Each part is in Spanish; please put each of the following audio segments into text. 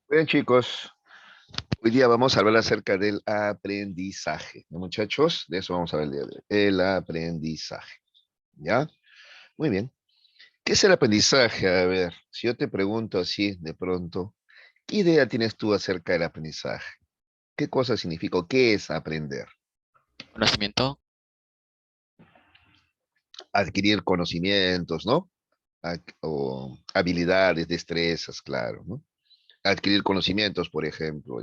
Bien, chicos, hoy día vamos a hablar acerca del aprendizaje, ¿no, muchachos? De eso vamos a hablar el día de hoy. El aprendizaje, ¿ya? Muy bien. ¿Qué es el aprendizaje? A ver, si yo te pregunto así de pronto, ¿qué idea tienes tú acerca del aprendizaje? ¿Qué cosa significa o qué es aprender? Conocimiento, Adquirir conocimientos, ¿no? O habilidades, destrezas, claro, ¿no? Adquirir conocimientos, por ejemplo,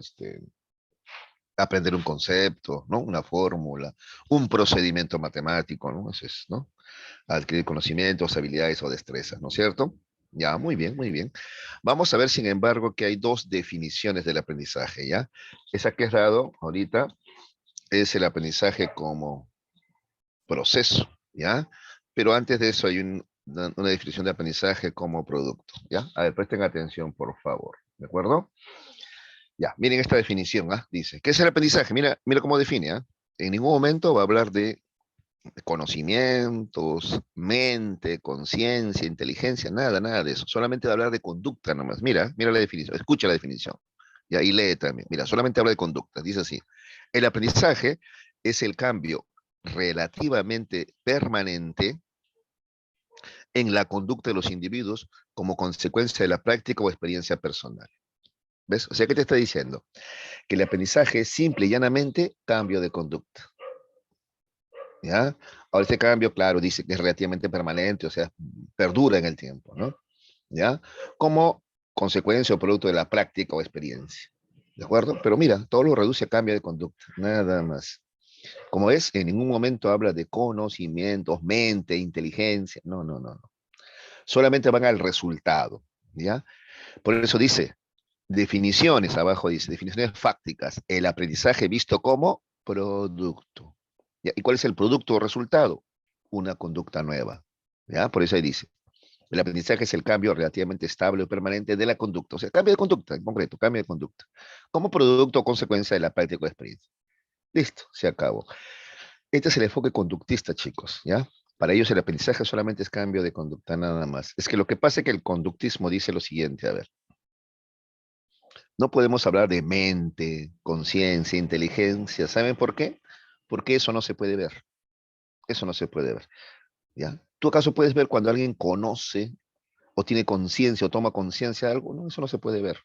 aprender un concepto, ¿no? Una fórmula, un procedimiento matemático, ¿no? Eso es, ¿no? Adquirir conocimientos, habilidades o destrezas, ¿no es cierto? Ya, muy bien, muy bien. Vamos a ver, sin embargo, que hay dos definiciones del aprendizaje, ¿ya? Esa que he dado ahorita es el aprendizaje como proceso, ¿ya? Pero antes de eso hay una definición de aprendizaje como producto, ¿ya? A ver, presten atención, por favor, ¿de acuerdo? Ya, miren esta definición, ¿ah? Dice, ¿qué es el aprendizaje? Mira, mira cómo define, ¿ah? En ningún momento va a hablar de conocimientos, mente, conciencia, inteligencia, nada, nada de eso. Solamente va a hablar de conducta nomás. Mira, mira la definición, escucha la definición. Y ahí lee también. Mira, solamente habla de conducta. Dice así, el aprendizaje es el cambio relativamente permanente en la conducta de los individuos como consecuencia de la práctica o experiencia personal. ¿Ves? O sea, ¿qué te está diciendo? Que el aprendizaje es simple y llanamente cambio de conducta. ¿Ya? Ahora este cambio, claro, dice que es relativamente permanente, o sea, perdura en el tiempo, ¿no? ¿Ya? Como consecuencia o producto de la práctica o experiencia. ¿De acuerdo? Pero mira, todo lo reduce a cambio de conducta, nada más. Como es, en ningún momento habla de conocimientos, mente, inteligencia. No, no, no, no. Solamente van al resultado, ¿ya? Por eso dice, definiciones, abajo dice, definiciones fácticas, el aprendizaje visto como producto. ¿Ya? ¿Y cuál es el producto o resultado? Una conducta nueva. ¿Ya? Por eso ahí dice, el aprendizaje es el cambio relativamente estable o permanente de la conducta. O sea, cambio de conducta, en concreto, cambio de conducta. Como producto o consecuencia de la práctica o experiencia. Listo, se acabó. Este es el enfoque conductista, chicos, ¿ya? Para ellos el aprendizaje solamente es cambio de conducta, nada más. Es que lo que pasa es que el conductismo dice lo siguiente, a ver, no podemos hablar de mente, conciencia, inteligencia. ¿Saben por qué? Porque eso no se puede ver. Eso no se puede ver. ¿Ya? ¿Tú acaso puedes ver cuando alguien conoce o tiene conciencia o toma conciencia de algo? No, eso no se puede ver.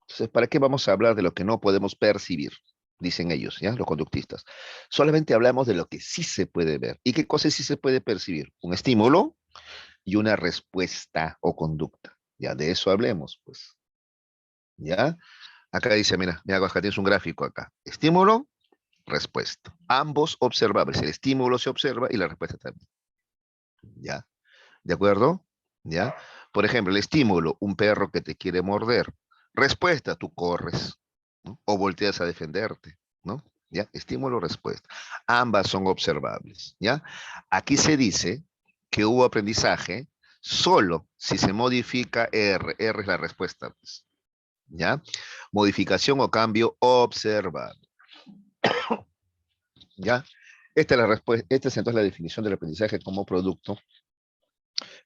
Entonces, ¿para qué vamos a hablar de lo que no podemos percibir? Dicen ellos, ¿ya? Los conductistas. Solamente hablamos de lo que sí se puede ver. ¿Y qué cosa sí se puede percibir? Un estímulo y una respuesta o conducta. Ya, de eso hablemos, pues. ¿Ya? Acá dice, mira, mira, acá tienes un gráfico acá. Estímulo, respuesta. Ambos observables. El estímulo se observa y la respuesta también. ¿Ya? ¿De acuerdo? ¿Ya? Por ejemplo, el estímulo, un perro que te quiere morder. Respuesta, tú corres, ¿no? O volteas a defenderte, ¿no? ¿Ya? Estímulo, respuesta. Ambas son observables, ¿ya? Aquí se dice que hubo aprendizaje solo si se modifica R. R es la respuesta, pues, ¿ya? Modificación o cambio observable, ¿ya? Esta es la respuesta, esta es entonces la definición del aprendizaje como producto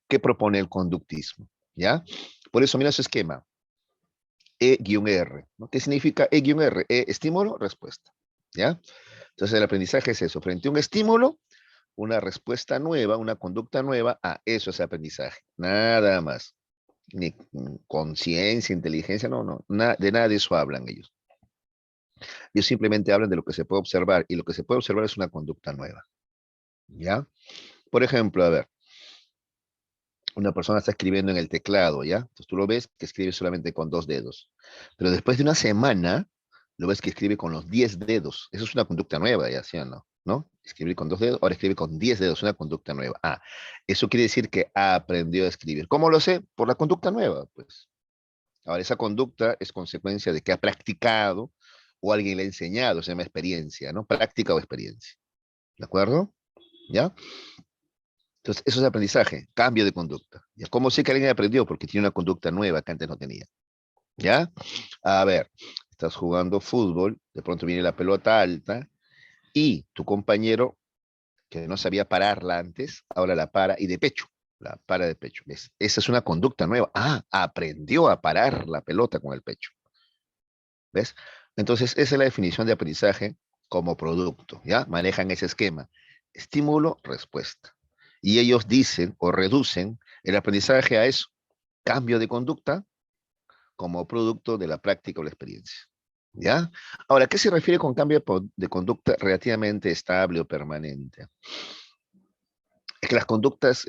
que propone el conductismo, ¿ya? Por eso mira su esquema, E-R, ¿no? ¿Qué significa E-R? E, estímulo, respuesta, ¿ya? Entonces el aprendizaje es eso, frente a un estímulo, una respuesta nueva, una conducta nueva, eso es aprendizaje, nada más. Ni conciencia, inteligencia, no, no, de nada de eso hablan ellos. Ellos simplemente hablan de lo que se puede observar, y lo que se puede observar es una conducta nueva, ¿ya? Por ejemplo, a ver, una persona está escribiendo en el teclado, ¿ya? Entonces tú lo ves que escribe solamente con 2 dedos. Pero después de una semana, lo ves que escribe con los 10 dedos. Eso es una conducta nueva, ¿ya? ¿Sí o no? ¿No? Escribir con 2 dedos, ahora escribe con 10 dedos, una conducta nueva. Ah, eso quiere decir que aprendió a escribir. ¿Cómo lo sé? Por la conducta nueva, pues. Ahora, esa conducta es consecuencia de que ha practicado o alguien le ha enseñado, se llama experiencia, ¿no? Práctica o experiencia. ¿De acuerdo? ¿Ya? Entonces, eso es aprendizaje, cambio de conducta. ¿Ya? ¿Cómo sé que alguien aprendió? Porque tiene una conducta nueva que antes no tenía. ¿Ya? A ver, estás jugando fútbol, de pronto viene la pelota alta y tu compañero, que no sabía pararla antes, ahora la para y de pecho, la para de pecho. ¿Ves? Esa es una conducta nueva. Ah, aprendió a parar la pelota con el pecho. ¿Ves? Entonces, esa es la definición de aprendizaje como producto, ¿ya? Manejan ese esquema. Estímulo, respuesta. Y ellos dicen o reducen el aprendizaje a eso. Cambio de conducta como producto de la práctica o la experiencia. ¿Ya? Ahora, ¿qué se refiere con cambio de conducta relativamente estable o permanente? Es que las conductas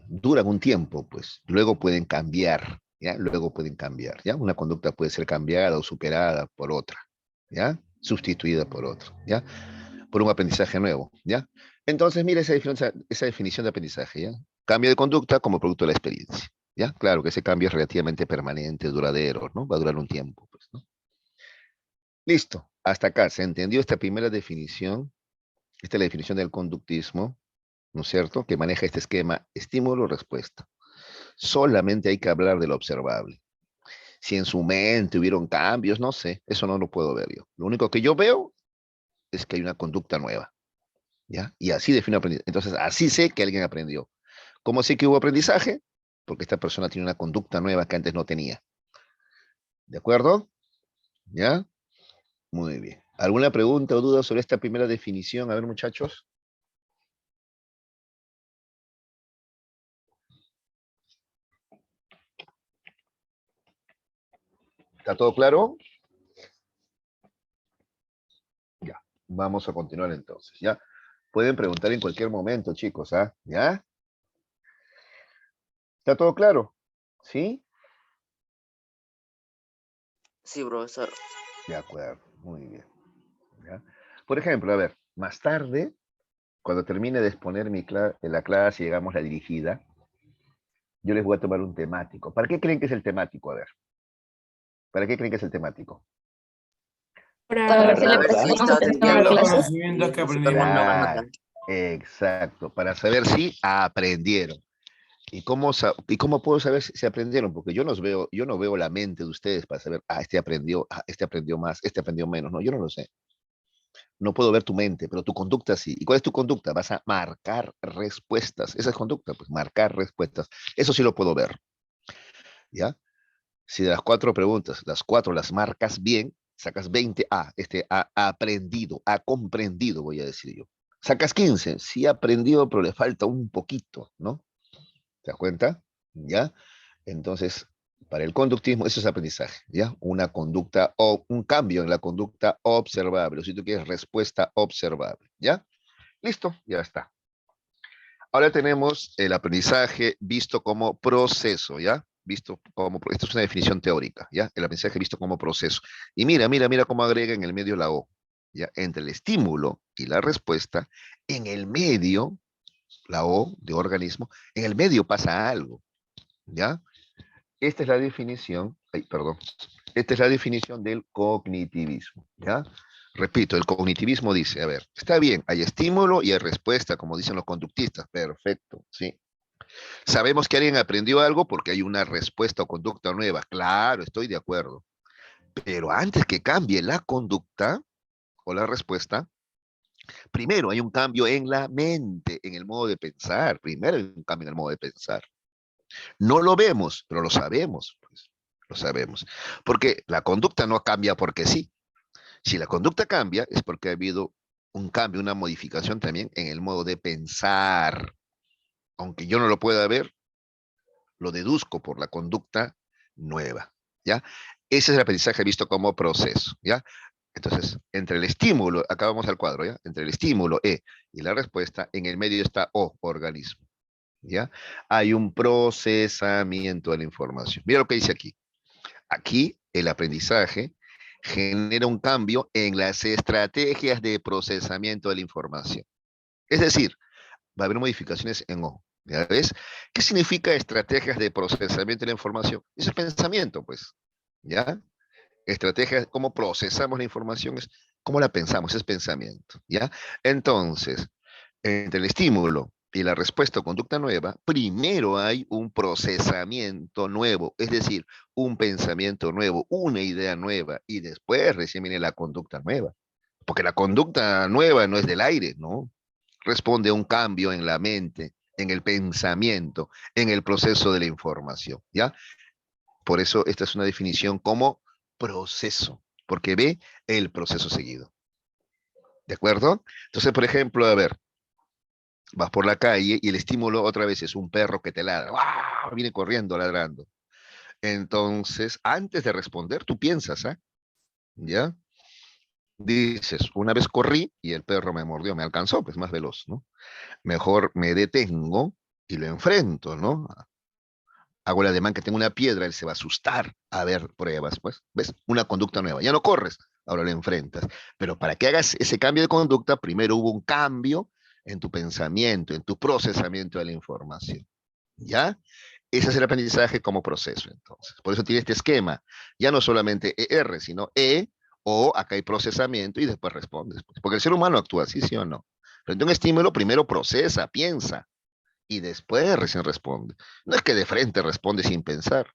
duran un tiempo, pues, luego pueden cambiar, ¿ya? Luego pueden cambiar, ¿ya? Una conducta puede ser cambiada o superada por otra, ¿ya? Sustituida por otra, ¿ya? Por un aprendizaje nuevo, ¿ya? Entonces, mira esa definición de aprendizaje, ¿ya? Cambio de conducta como producto de la experiencia, ¿ya? Claro que ese cambio es relativamente permanente, duradero, ¿no? Va a durar un tiempo, pues, ¿no? Listo, hasta acá, ¿se entendió esta primera definición? Esta es la definición del conductismo, ¿no es cierto? Que maneja este esquema estímulo-respuesta. Solamente hay que hablar de lo observable. Si en su mente hubieron cambios, no sé, eso no lo puedo ver yo. Lo único que yo veo es que hay una conducta nueva, ¿ya? Y así defino aprendizaje. Entonces, así sé que alguien aprendió. ¿Cómo sé que hubo aprendizaje? Porque esta persona tiene una conducta nueva que antes no tenía. ¿De acuerdo? ¿Ya? Muy bien. ¿Alguna pregunta o duda sobre esta primera definición? A ver, muchachos. ¿Está todo claro? Ya. Vamos a continuar entonces, ¿ya? Pueden preguntar en cualquier momento, chicos, ¿ah? ¿Ya? ¿Está todo claro? ¿Sí? Sí, profesor. De acuerdo, muy bien. ¿Ya? Por ejemplo, a ver, más tarde, cuando termine de exponer la clase y llegamos a la dirigida, yo les voy a tomar un temático. ¿Para qué creen que es el temático? A ver, ¿para qué creen que es el temático? Para ver si le A ver si prestamos está atención a la atendiendo clase. conocimientos que y su alumno aprendieron. nota. Claro, exacto, para saber si aprendieron. ¿Y cómo puedo saber si aprendieron? Porque yo no veo la mente de ustedes para saber, este aprendió más, este aprendió menos. No, yo no lo sé. No puedo ver tu mente, pero tu conducta sí. ¿Y cuál es tu conducta? Vas a marcar respuestas. Esa es conducta, pues marcar respuestas. Eso sí lo puedo ver, ¿ya? Si de las 4 preguntas, las 4 las marcas bien, sacas 20. Este ha aprendido, ha comprendido, voy a decir yo. Sacas 15, sí ha aprendido, pero le falta un poquito, ¿no? ¿Te das cuenta? ¿Ya? Entonces, para el conductismo, eso es aprendizaje, ¿ya? Una conducta o un cambio en la conducta observable, o si tú quieres, respuesta observable, ¿ya? Listo, ya está. Ahora tenemos el aprendizaje visto como proceso, ¿ya? Esto es una definición teórica, ¿ya? El aprendizaje visto como proceso. Y mira cómo agrega en el medio la O, ¿ya? Entre el estímulo y la respuesta, en el medio, la O de organismo, en el medio pasa algo, ¿ya? Esta es la definición, perdón, esta es la definición del cognitivismo, ¿ya? Repito, el cognitivismo dice, a ver, está bien, hay estímulo y hay respuesta, como dicen los conductistas, perfecto, ¿sí? Sabemos que alguien aprendió algo porque hay una respuesta o conducta nueva, claro, estoy de acuerdo, pero antes que cambie la conducta o la respuesta, primero hay un cambio en la mente, en el modo de pensar, primero hay un cambio en el modo de pensar. No lo vemos, pero lo sabemos, pues, lo sabemos. Porque la conducta no cambia porque sí. Si la conducta cambia, es porque ha habido un cambio, una modificación también en el modo de pensar. Aunque yo no lo pueda ver, lo deduzco por la conducta nueva, ¿ya? Ese es el aprendizaje visto como proceso, ¿ya? Entonces, entre el estímulo, acá vamos al cuadro, ¿ya? Entre el estímulo E y la respuesta, en el medio está O, organismo, ¿ya? Hay un procesamiento de la información. Mira lo que dice aquí. Aquí, el aprendizaje genera un cambio en las estrategias de procesamiento de la información. Es decir, va a haber modificaciones en O. ¿Ya ves? ¿Qué significa estrategias de procesamiento de la información? Eso es pensamiento, pues. ¿Ya? Estrategias, cómo procesamos la información, es cómo la pensamos, es pensamiento. ¿Ya? Entonces, entre el estímulo y la respuesta o conducta nueva, primero hay un procesamiento nuevo, es decir, un pensamiento nuevo, una idea nueva, y después recién viene la conducta nueva. Porque la conducta nueva no es del aire, ¿no? Responde a un cambio en la mente, en el pensamiento, en el proceso de la información, ¿ya? Por eso esta es una definición como proceso, porque ve el proceso seguido. ¿De acuerdo? Entonces, por ejemplo, a ver, vas por la calle y el estímulo otra vez es un perro que te ladra. ¡Wow! Viene corriendo, ladrando. Entonces, antes de responder, tú piensas, ¿ah? ¿Ya? Dices, una vez corrí y el perro me mordió, me alcanzó, pues más veloz, ¿no? Mejor me detengo y lo enfrento, ¿no? Hago el ademán que tengo una piedra, él se va a asustar. A ver, pruebas, pues. ¿Ves? Una conducta nueva. Ya no corres, ahora lo enfrentas. Pero para que hagas ese cambio de conducta, primero hubo un cambio en tu pensamiento, en tu procesamiento de la información. ¿Ya? Ese es el aprendizaje como proceso, entonces. Por eso tiene este esquema. Ya no solamente ER, sino E, o acá hay procesamiento y después respondes. Pues. Porque el ser humano actúa así, ¿sí o no? Frente a un estímulo, primero procesa, piensa, y después recién responde. No es que de frente responde sin pensar,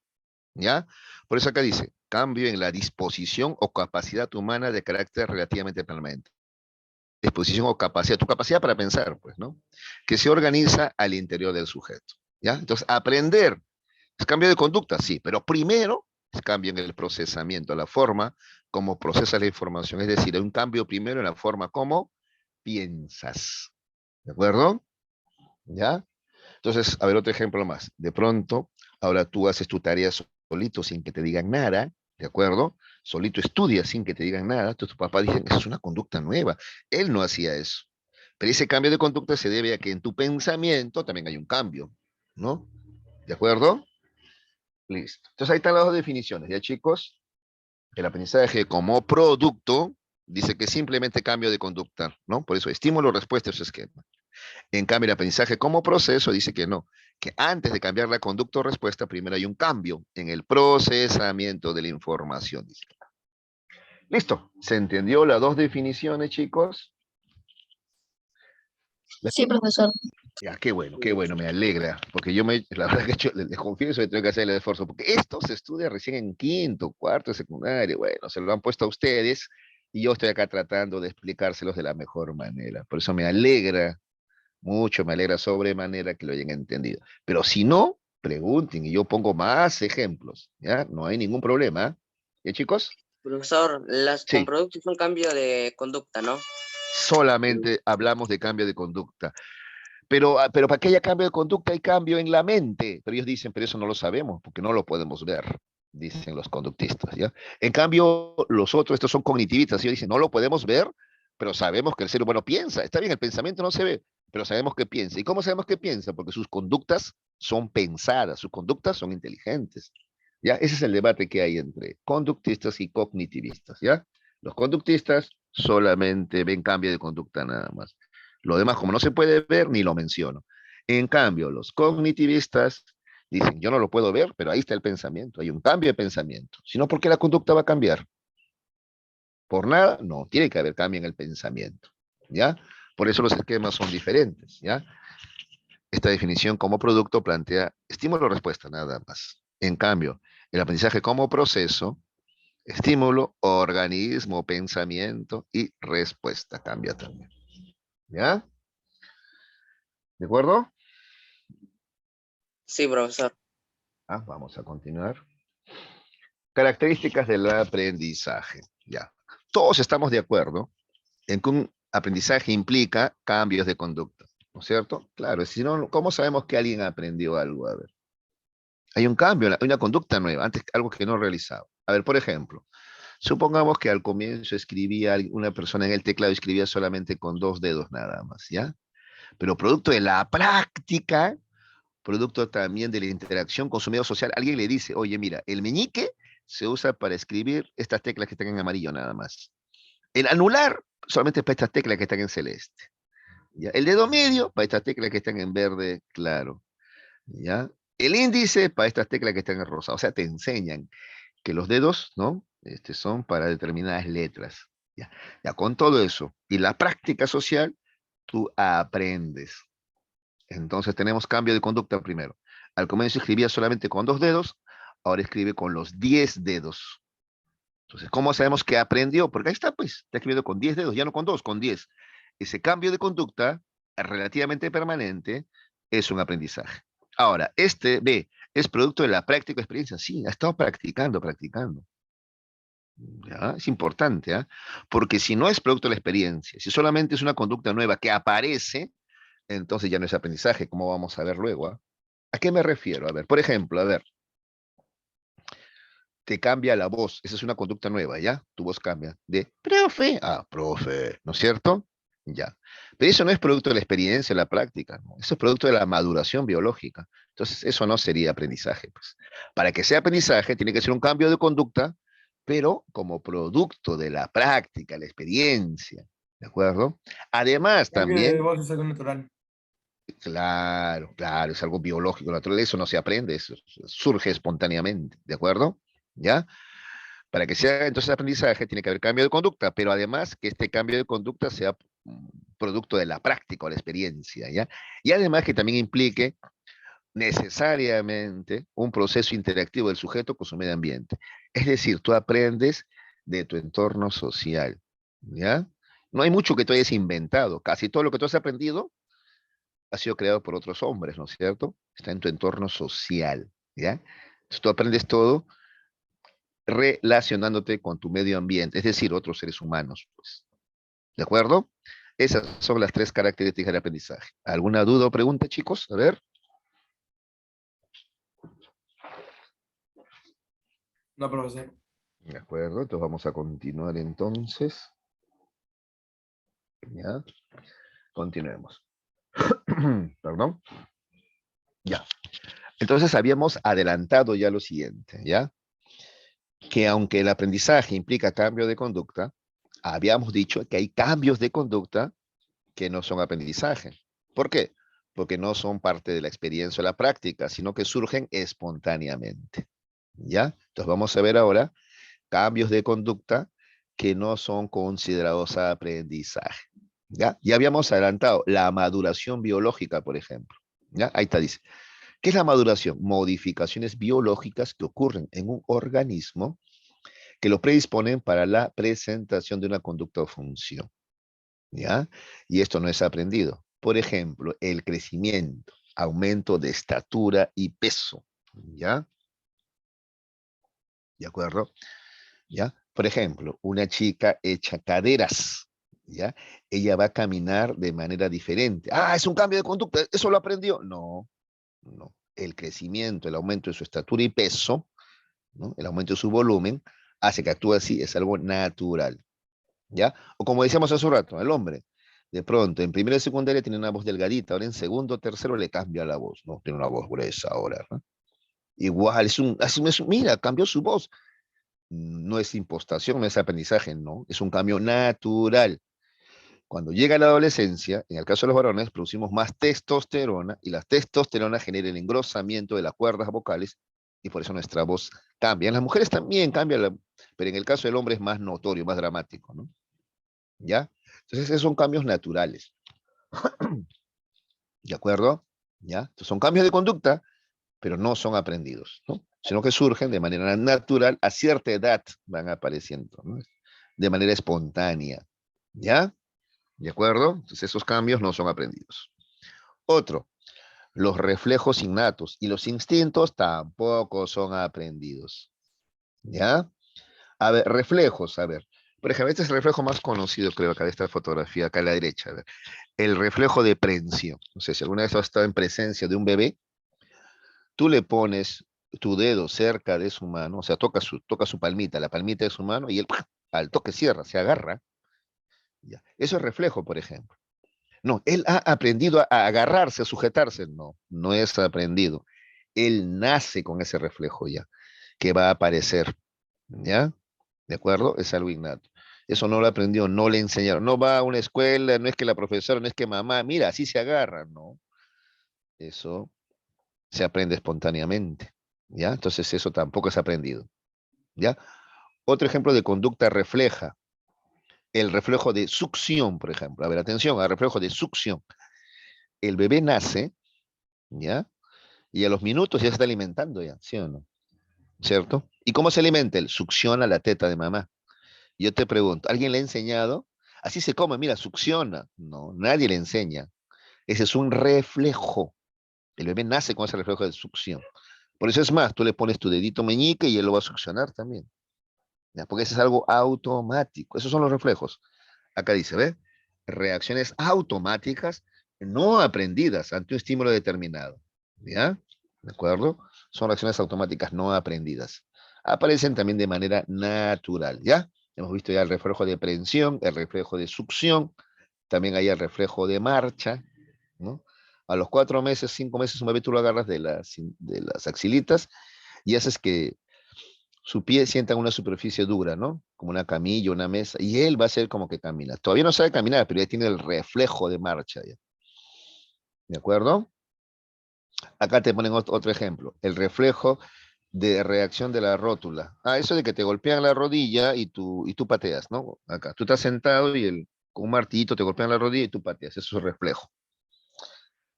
¿ya? Por eso acá dice, cambio en la disposición o capacidad humana de carácter relativamente permanente. Disposición o capacidad, tu capacidad para pensar, pues, ¿no? Que se organiza al interior del sujeto, ¿ya? Entonces, aprender es cambio de conducta, sí, pero primero es cambio en el procesamiento, la forma como procesas la información, es decir, hay un cambio primero en la forma como piensas, ¿de acuerdo? ¿Ya? Entonces, a ver, otro ejemplo más. De pronto, ahora tú haces tu tarea solito sin que te digan nada, ¿de acuerdo? Solito estudias sin que te digan nada. Entonces, tu papá dice, esa es una conducta nueva. Él no hacía eso. Pero ese cambio de conducta se debe a que en tu pensamiento también hay un cambio, ¿no? ¿De acuerdo? Listo. Entonces, ahí están las dos definiciones, ¿ya, chicos? El aprendizaje como producto dice que simplemente cambio de conducta, ¿no? Por eso, estímulo, respuesta, es esquema. En cambio, el aprendizaje como proceso dice que no, que antes de cambiar la conducta o respuesta, primero hay un cambio en el procesamiento de la información. Dice. Listo, ¿se entendió las dos definiciones, chicos? Sí, profesor. Ya, qué bueno, me alegra, porque la verdad que les confieso que tengo que hacer el esfuerzo, porque esto se estudia recién en quinto, cuarto de secundaria, bueno, se lo han puesto a ustedes, y yo estoy acá tratando de explicárselos de la mejor manera. Por eso me alegra mucho, me alegra sobremanera que lo hayan entendido. Pero si no, pregunten y yo pongo más ejemplos, ¿ya? No hay ningún problema. ¿Ya, chicos? Profesor, las con Sí, productos son cambio de conducta, ¿no? solamente hablamos de cambio de conducta. Pero para que haya cambio de conducta hay cambio en la mente. Pero ellos dicen, pero eso no lo sabemos porque no lo podemos ver, dicen los conductistas, ¿ya? En cambio, los otros, estos son cognitivistas, ellos dicen, no lo podemos ver, pero sabemos que el ser humano piensa. Está bien, el pensamiento no se ve, pero sabemos que piensa. ¿Y cómo sabemos que piensa? Porque sus conductas son pensadas, sus conductas son inteligentes. ¿Ya? Ese es el debate que hay entre conductistas y cognitivistas, ¿ya? Los conductistas solamente ven cambio de conducta nada más. Lo demás, como no se puede ver, ni lo menciono. En cambio, los cognitivistas dicen, yo no lo puedo ver, pero ahí está el pensamiento, hay un cambio de pensamiento. Si no, ¿por qué la conducta va a cambiar? Por nada, no, tiene que haber cambio en el pensamiento, ¿ya? Por eso los esquemas son diferentes, ¿ya? Esta definición como producto plantea estímulo-respuesta, nada más. En cambio, el aprendizaje como proceso, estímulo, organismo, pensamiento y respuesta cambia también, ¿ya? ¿De acuerdo? Sí, profesor. Vamos a continuar. Características del aprendizaje. Ya. Todos estamos de acuerdo en que un aprendizaje implica cambios de conducta, ¿no es cierto? Claro, si no, ¿cómo sabemos que alguien aprendió algo? A ver. Hay un cambio, hay una conducta nueva, antes algo que no realizaba. A ver, por ejemplo, supongamos que al comienzo escribía una persona en el teclado, escribía solamente con dos dedos nada más, ¿ya? Pero producto de la práctica, producto también de la interacción con su medio social, alguien le dice, oye, mira, el meñique se usa para escribir estas teclas que están en amarillo nada más. El anular solamente para estas teclas que están en celeste. ¿Ya? El dedo medio para estas teclas que están en verde claro. ¿Ya? El índice para estas teclas que están en rosa. O sea, te enseñan que los dedos, ¿no? Son para determinadas letras. ¿Ya? Ya con todo eso y la práctica social, tú aprendes. Entonces tenemos cambio de conducta primero. Al comienzo escribía solamente con dos dedos, ahora escribe con los 10 dedos. Entonces, ¿cómo sabemos que aprendió? Porque ahí está, pues, está escribiendo con 10 dedos, ya no con dos, con 10. Ese cambio de conducta, relativamente permanente, es un aprendizaje. Ahora, ve, ¿Es producto de la práctica o experiencia? Sí, ha estado practicando, practicando. ¿Ya? Es importante, ¿ah? Porque si no es producto de la experiencia, si solamente es una conducta nueva que aparece, entonces ya no es aprendizaje, como vamos a ver luego, ¿ah? ¿A qué me refiero? A ver, por ejemplo, a ver, te cambia la voz, esa es una conducta nueva, ¿ya? Tu voz cambia de profe a profe, ¿no es cierto? Ya. Pero eso no es producto de la experiencia, de la práctica, ¿no? Eso es producto de la maduración biológica. Entonces, eso no sería aprendizaje, pues. Para que sea aprendizaje, tiene que ser un cambio de conducta, pero como producto de la práctica, la experiencia, ¿de acuerdo? Además, Cambio de también, voz es algo natural. claro, claro, es algo biológico, natural, eso no se aprende, eso surge espontáneamente, ¿de acuerdo? ¿Ya? Para que sea entonces aprendizaje, tiene que haber cambio de conducta, pero además que este cambio de conducta sea producto de la práctica o la experiencia, ¿ya? Y además que también implique necesariamente un proceso interactivo del sujeto con su medio ambiente. Es decir, tú aprendes de tu entorno social, ¿ya? No hay mucho que tú hayas inventado, casi todo lo que tú has aprendido ha sido creado por otros hombres, ¿no es cierto? Está en tu entorno social, ¿ya? Entonces tú aprendes todo relacionándote con tu medio ambiente, es decir, otros seres humanos, pues. ¿De acuerdo? Esas son las tres características del aprendizaje. ¿Alguna duda o pregunta, chicos? A ver. No, profesor. De acuerdo, entonces vamos a continuar entonces. Ya, continuemos. Perdón. Ya. Entonces habíamos adelantado ya lo siguiente, ¿ya? Que aunque el aprendizaje implica cambio de conducta, habíamos dicho que hay cambios de conducta que no son aprendizaje. ¿Por qué? Porque no son parte de la experiencia o la práctica, sino que surgen espontáneamente. ¿Ya? Entonces vamos a ver ahora cambios de conducta que no son considerados aprendizaje. ¿Ya? Ya habíamos adelantado la maduración biológica, por ejemplo. ¿Ya? Ahí está, dice. ¿Qué es la maduración? Modificaciones biológicas que ocurren en un organismo que lo predisponen para la presentación de una conducta o función. ¿Ya? Y esto no es aprendido. Por ejemplo, el crecimiento, aumento de estatura y peso. ¿Ya? ¿De acuerdo? ¿Ya? Por ejemplo, una chica echa caderas, ¿ya? Ella va a caminar de manera diferente. Ah, es un cambio de conducta, ¿eso lo aprendió? No, no. El crecimiento, el aumento de su estatura y peso, ¿no? El aumento de su volumen, hace que actúe así, es algo natural, ¿ya? O como decíamos hace un rato, el hombre, de pronto, en primero y secundaria tiene una voz delgadita, ahora en segundo, tercero le cambia la voz, ¿no? Tiene una voz gruesa ahora, ¿no? Igual, mira, cambió su voz. No es impostación, no es aprendizaje, no, es un cambio natural. Cuando llega la adolescencia, en el caso de los varones, producimos más testosterona y la testosterona genera el engrosamiento de las cuerdas vocales y por eso nuestra voz cambia. En las mujeres también cambia, pero en el caso del hombre es más notorio, más dramático, ¿no? ¿Ya? Entonces esos son cambios naturales. ¿De acuerdo? ¿Ya? Entonces son cambios de conducta, pero no son aprendidos, ¿no? Sino que surgen de manera natural, a cierta edad van apareciendo, ¿no? De manera espontánea, ¿ya? ¿De acuerdo? Entonces esos cambios no son aprendidos. Otro, los reflejos innatos y los instintos tampoco son aprendidos, ¿ya? A ver, reflejos, a ver. Por ejemplo, este es el reflejo más conocido, creo, acá de esta fotografía, acá a la derecha. A ver. El reflejo de prensión. No sé, si alguna vez has estado en presencia de un bebé, tú le pones tu dedo cerca de su mano, o sea, toca su palmita, la palmita de su mano, y él al toque cierra, se agarra. Ya. Eso es reflejo, por ejemplo. No, él ha aprendido a agarrarse, a sujetarse. No, no es aprendido. Él nace con ese reflejo ya, que va a aparecer. ¿Ya? ¿De acuerdo? Es algo innato. Eso no lo aprendió, no le enseñaron. No va a una escuela, no es que la profesora, no es que mamá, mira, así se agarra. No, eso se aprende espontáneamente. ¿Ya? Entonces eso tampoco es aprendido. ¿Ya? Otro ejemplo de conducta refleja, el reflejo de succión, por ejemplo. A ver, atención, al reflejo de succión. El bebé nace, ¿ya? Y a los minutos ya se está alimentando ya, ¿sí o no? ¿Cierto? ¿Y cómo se alimenta? Él succiona la teta de mamá. Yo te pregunto, ¿alguien le ha enseñado? Así se come, mira, succiona. No, nadie le enseña. Ese es un reflejo. El bebé nace con ese reflejo de succión. Por eso es más, tú le pones tu dedito meñique y él lo va a succionar también. ¿Ya? Porque eso es algo automático. Esos son los reflejos. Acá dice, ¿ve? Reacciones automáticas no aprendidas ante un estímulo determinado. ¿Ya? ¿De acuerdo? Son reacciones automáticas no aprendidas. Aparecen también de manera natural. ¿Ya? Hemos visto ya el reflejo de prensión, el reflejo de succión, también hay el reflejo de marcha, ¿no? A los 4 meses, 5 meses, un bebé tú lo agarras de las axilitas y haces que su pie sienta una superficie dura, ¿no? Como una camilla, una mesa, y él va a ser como que camina. Todavía no sabe caminar, pero ya tiene el reflejo de marcha, ¿ya? ¿De acuerdo? Acá te ponen otro ejemplo, el reflejo de reacción de la rótula. Ah, eso de que te golpean la rodilla y tú pateas, ¿no? Acá, tú estás sentado y con un martillito te golpean la rodilla y tú pateas, eso es reflejo.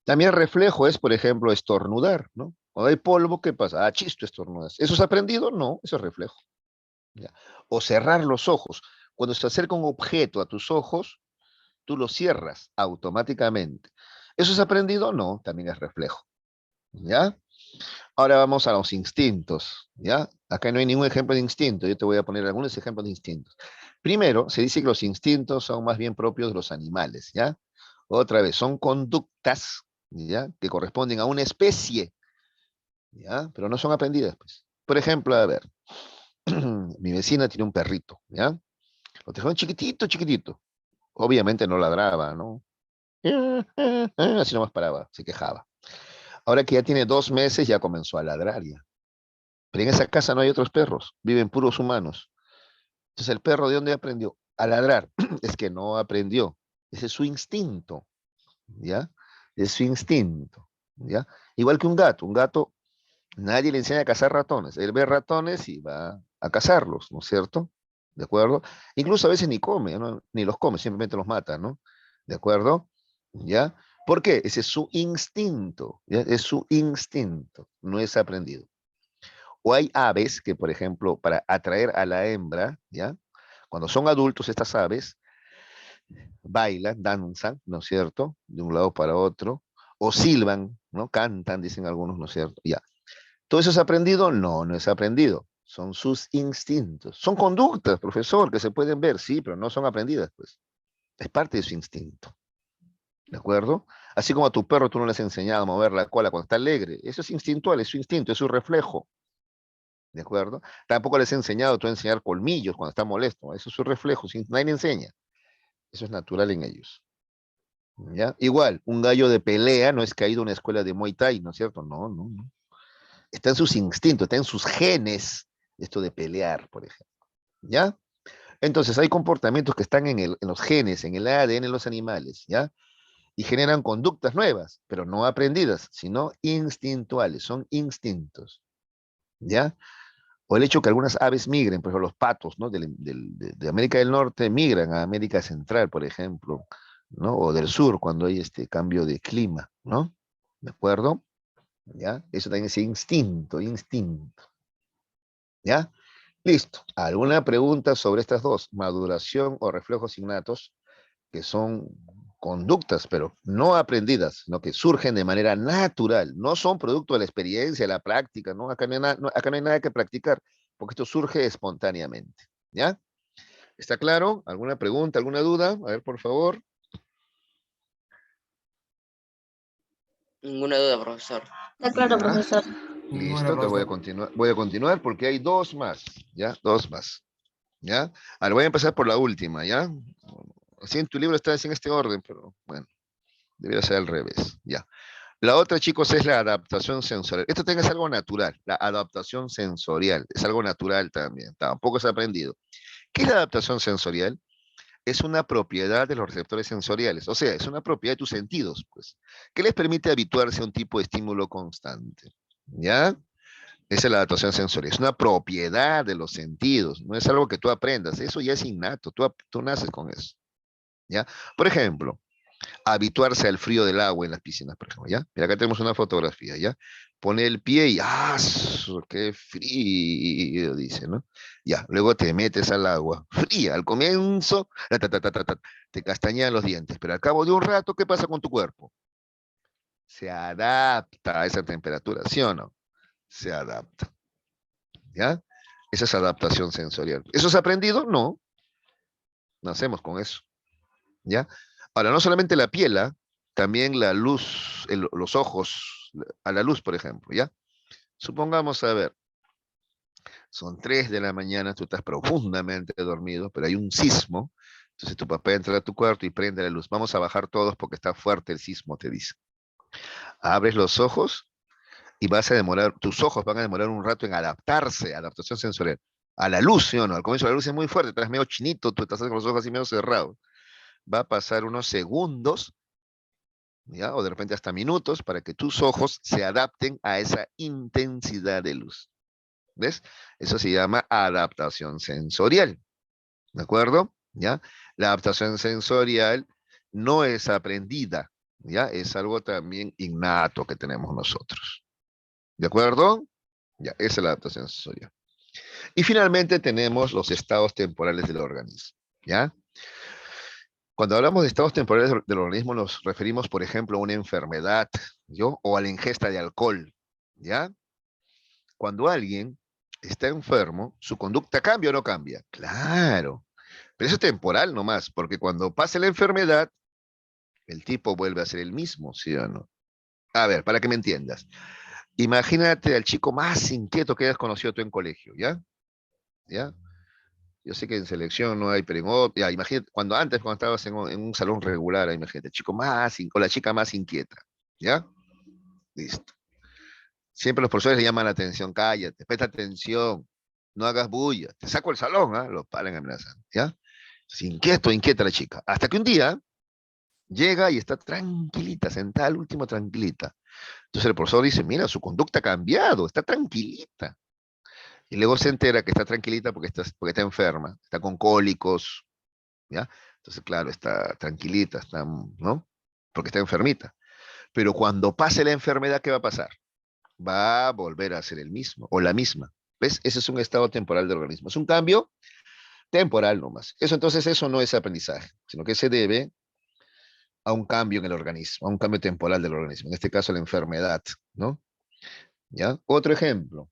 También reflejo es, por ejemplo, estornudar, ¿no? Cuando hay polvo, ¿qué pasa? Ah, chisto, estornudas. ¿Eso es aprendido? No, eso es reflejo. ¿Ya? O cerrar los ojos. Cuando se acerca un objeto a tus ojos, tú lo cierras automáticamente. ¿Eso es aprendido? No, también es reflejo. ¿Ya? Ahora vamos a los instintos. ¿Ya? Acá no hay ningún ejemplo de instinto. Yo te voy a poner algunos ejemplos de instintos. Primero, se dice que los instintos son más bien propios de los animales. ¿Ya? Otra vez, son conductas, ¿ya? Que corresponden a una especie, ¿ya? Pero no son aprendidas, pues. Por ejemplo, a ver, mi vecina tiene un perrito, ¿ya? Lo dejaron chiquitito, chiquitito. Obviamente no ladraba, ¿no? Así nomás paraba, se quejaba. Ahora que ya tiene 2 meses, ya comenzó a ladrar ya. Pero en esa casa no hay otros perros, viven puros humanos. Entonces, ¿el perro de dónde aprendió? A ladrar. Es que no aprendió. Ese es su instinto, ¿ya? Es su instinto, ¿ya? Igual que un gato, nadie le enseña a cazar ratones. Él ve ratones y va a cazarlos, ¿no es cierto? ¿De acuerdo? Incluso a veces ni come, ¿no? Ni los come, simplemente los mata, ¿no? ¿De acuerdo? ¿Ya? ¿Por qué? Ese es su instinto, ¿ya? Es su instinto, no es aprendido. O hay aves que, por ejemplo, para atraer a la hembra, ¿ya? Cuando son adultos estas aves, bailan, danzan, ¿no es cierto? De un lado para otro, o silban, ¿no? Cantan, dicen algunos, ¿no es cierto? Ya. ¿Todo eso es aprendido? No, no es aprendido. Son sus instintos. Son conductas, profesor, que se pueden ver, sí, pero no son aprendidas, pues. Es parte de su instinto. ¿De acuerdo? Así como a tu perro tú no le has enseñado a mover la cola cuando está alegre. Eso es instintual, es su instinto, es su reflejo. ¿De acuerdo? Tampoco les he enseñado tú a enseñar colmillos cuando está molesto. Eso es su reflejo, nadie le enseña. Eso es natural en ellos. ¿Ya? Igual, un gallo de pelea no es que ha ido a una escuela de Muay Thai, ¿no es cierto? No, no, no. Está en sus instintos, está en sus genes, esto de pelear, por ejemplo. ¿Ya? Entonces, hay comportamientos que están en los genes, en el ADN de los animales, ¿ya? Y generan conductas nuevas, pero no aprendidas, sino instintuales, son instintos, ¿ya? O el hecho que algunas aves migren, por ejemplo, los patos, ¿no? De América del Norte migran a América Central, por ejemplo, ¿no? O del sur, cuando hay este cambio de clima, ¿no? ¿De acuerdo? ¿Ya? Eso también es instinto, instinto. ¿Ya? Listo. ¿Alguna pregunta sobre estas dos? Maduración o reflejos innatos, que son conductas, pero no aprendidas, sino que surgen de manera natural. No son producto de la experiencia, de la práctica, ¿no? Acá no hay, acá no hay nada que practicar, porque esto surge espontáneamente. ¿Ya? ¿Está claro? ¿Alguna pregunta, alguna duda? A ver, por favor. Ninguna duda, profesor. Está claro, Ya. profesor. Ninguna, Listo, te voy a profesor. continuar. Voy a continuar porque hay dos más. ¿Ya? Dos más. ¿Ya? Ahora voy a empezar por la última, ¿ya? Así en tu libro está así en este orden, pero bueno, debería ser al revés, ¿ya? La otra, chicos, es la adaptación sensorial. Esto también es algo natural, la adaptación sensorial, es algo natural también, tampoco es aprendido. ¿Qué es la adaptación sensorial? Es una propiedad de los receptores sensoriales, o sea, es una propiedad de tus sentidos, pues, que les permite habituarse a un tipo de estímulo constante, ¿ya? Esa es la adaptación sensorial, es una propiedad de los sentidos, no es algo que tú aprendas, eso ya es innato, tú naces con eso, ¿ya? Por ejemplo, habituarse al frío del agua en las piscinas, por ejemplo, ¿ya? Mira, acá tenemos una fotografía, ¿ya? Pone el pie y ¡ah! ¡Qué frío! Dice, ¿no? Ya, luego te metes al agua, fría, al comienzo, te castañean los dientes, pero al cabo de un rato, ¿qué pasa con tu cuerpo? Se adapta a esa temperatura, ¿sí o no? se adapta. ¿Ya? Esa es adaptación sensorial. ¿Eso es aprendido? No. Nacemos con eso. ¿Ya? Ahora, no solamente la piel, ¿ah? También la luz, los ojos, a la luz, por ejemplo, ¿ya? Supongamos, a ver, son 3 de la mañana, tú estás profundamente dormido, pero hay un sismo, entonces tu papá entra a tu cuarto y prende la luz. Vamos a bajar todos porque está fuerte el sismo, te dice. Abres los ojos y vas a demorar, tus ojos van a demorar un rato en adaptarse, adaptación sensorial, a la luz, ¿sí o no? Al comienzo la luz es muy fuerte, estás medio chinito, tú estás con los ojos así medio cerrados. Va a pasar unos segundos, ¿ya? O de repente hasta minutos, para que tus ojos se adapten a esa intensidad de luz. ¿Ves? Eso se llama adaptación sensorial. ¿De acuerdo? ¿Ya? La adaptación sensorial no es aprendida, ¿ya? Es algo también innato que tenemos nosotros. ¿De acuerdo? Ya, esa es la adaptación sensorial. Y finalmente tenemos los estados temporales del organismo, ¿ya? Cuando hablamos de estados temporales del organismo nos referimos, por ejemplo, a una enfermedad, ¿yo? O a la ingesta de alcohol, ¿ya? Cuando alguien está enfermo, ¿su conducta cambia o no cambia? Claro, pero eso es temporal nomás, porque cuando pase la enfermedad, el tipo vuelve a ser el mismo, ¿sí o no? A ver, para que me entiendas. Imagínate al chico más inquieto que hayas conocido tú en colegio, ¿ya? ¿Ya? Yo sé que en selección no hay, pero ya, imagínate, cuando estabas en un salón regular, imagínate, el chico más, o la chica más inquieta, ¿ya? Listo. Siempre los profesores le llaman la atención, cállate, presta atención, no hagas bulla, te saco el salón, ¿ah? Lo paran amenazando, ¿ya? Inquieta la chica. Hasta que un día llega y está tranquilita, sentada al último tranquilita. Entonces el profesor dice, mira, su conducta ha cambiado, está tranquilita. Y luego se entera que está tranquilita porque está enferma, está con cólicos, ¿ya? Entonces, claro, está tranquilita, está, ¿no? Porque está enfermita. Pero cuando pase la enfermedad, ¿qué va a pasar? Va a volver a ser el mismo o la misma. ¿Ves? Ese es un estado temporal del organismo. Es un cambio temporal nomás. Eso no es aprendizaje, sino que se debe a un cambio en el organismo, a un cambio temporal del organismo. En este caso, la enfermedad, ¿no? ¿Ya? Otro ejemplo.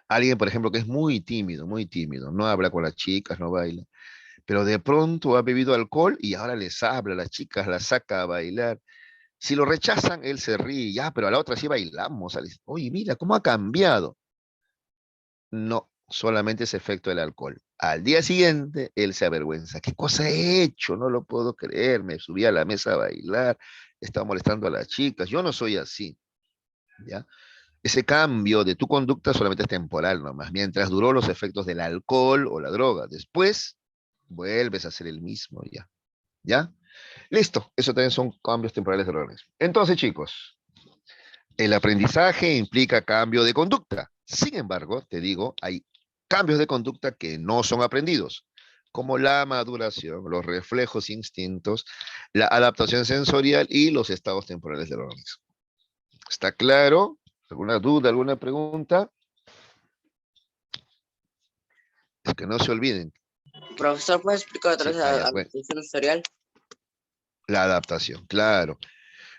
Alguien, por ejemplo, que es muy tímido, no habla con las chicas, no baila, pero de pronto ha bebido alcohol y ahora les habla a las chicas, las saca a bailar. Si lo rechazan, él se ríe, ya, pero a la otra sí bailamos. Oye, mira, ¿cómo ha cambiado? No, solamente es efecto del alcohol. Al día siguiente, él se avergüenza. ¿Qué cosa he hecho? No lo puedo creer. Me subí a la mesa a bailar, estaba molestando a las chicas. Yo no soy así, ¿ya? Ese cambio de tu conducta solamente es temporal nomás, mientras duró los efectos del alcohol o la droga. Después, vuelves a ser el mismo ya. ¿Ya? Listo, eso también son cambios temporales del organismo. Entonces, chicos, el aprendizaje implica cambio de conducta. Sin embargo, te digo, hay cambios de conducta que no son aprendidos, como la maduración, los reflejos instintos, la adaptación sensorial y los estados temporales del organismo. ¿Está claro? ¿Alguna duda, alguna pregunta? Es que no se olviden. Profesor, ¿puede explicar otra Sí, vez ya, la bueno, adaptación sensorial? la adaptación, claro.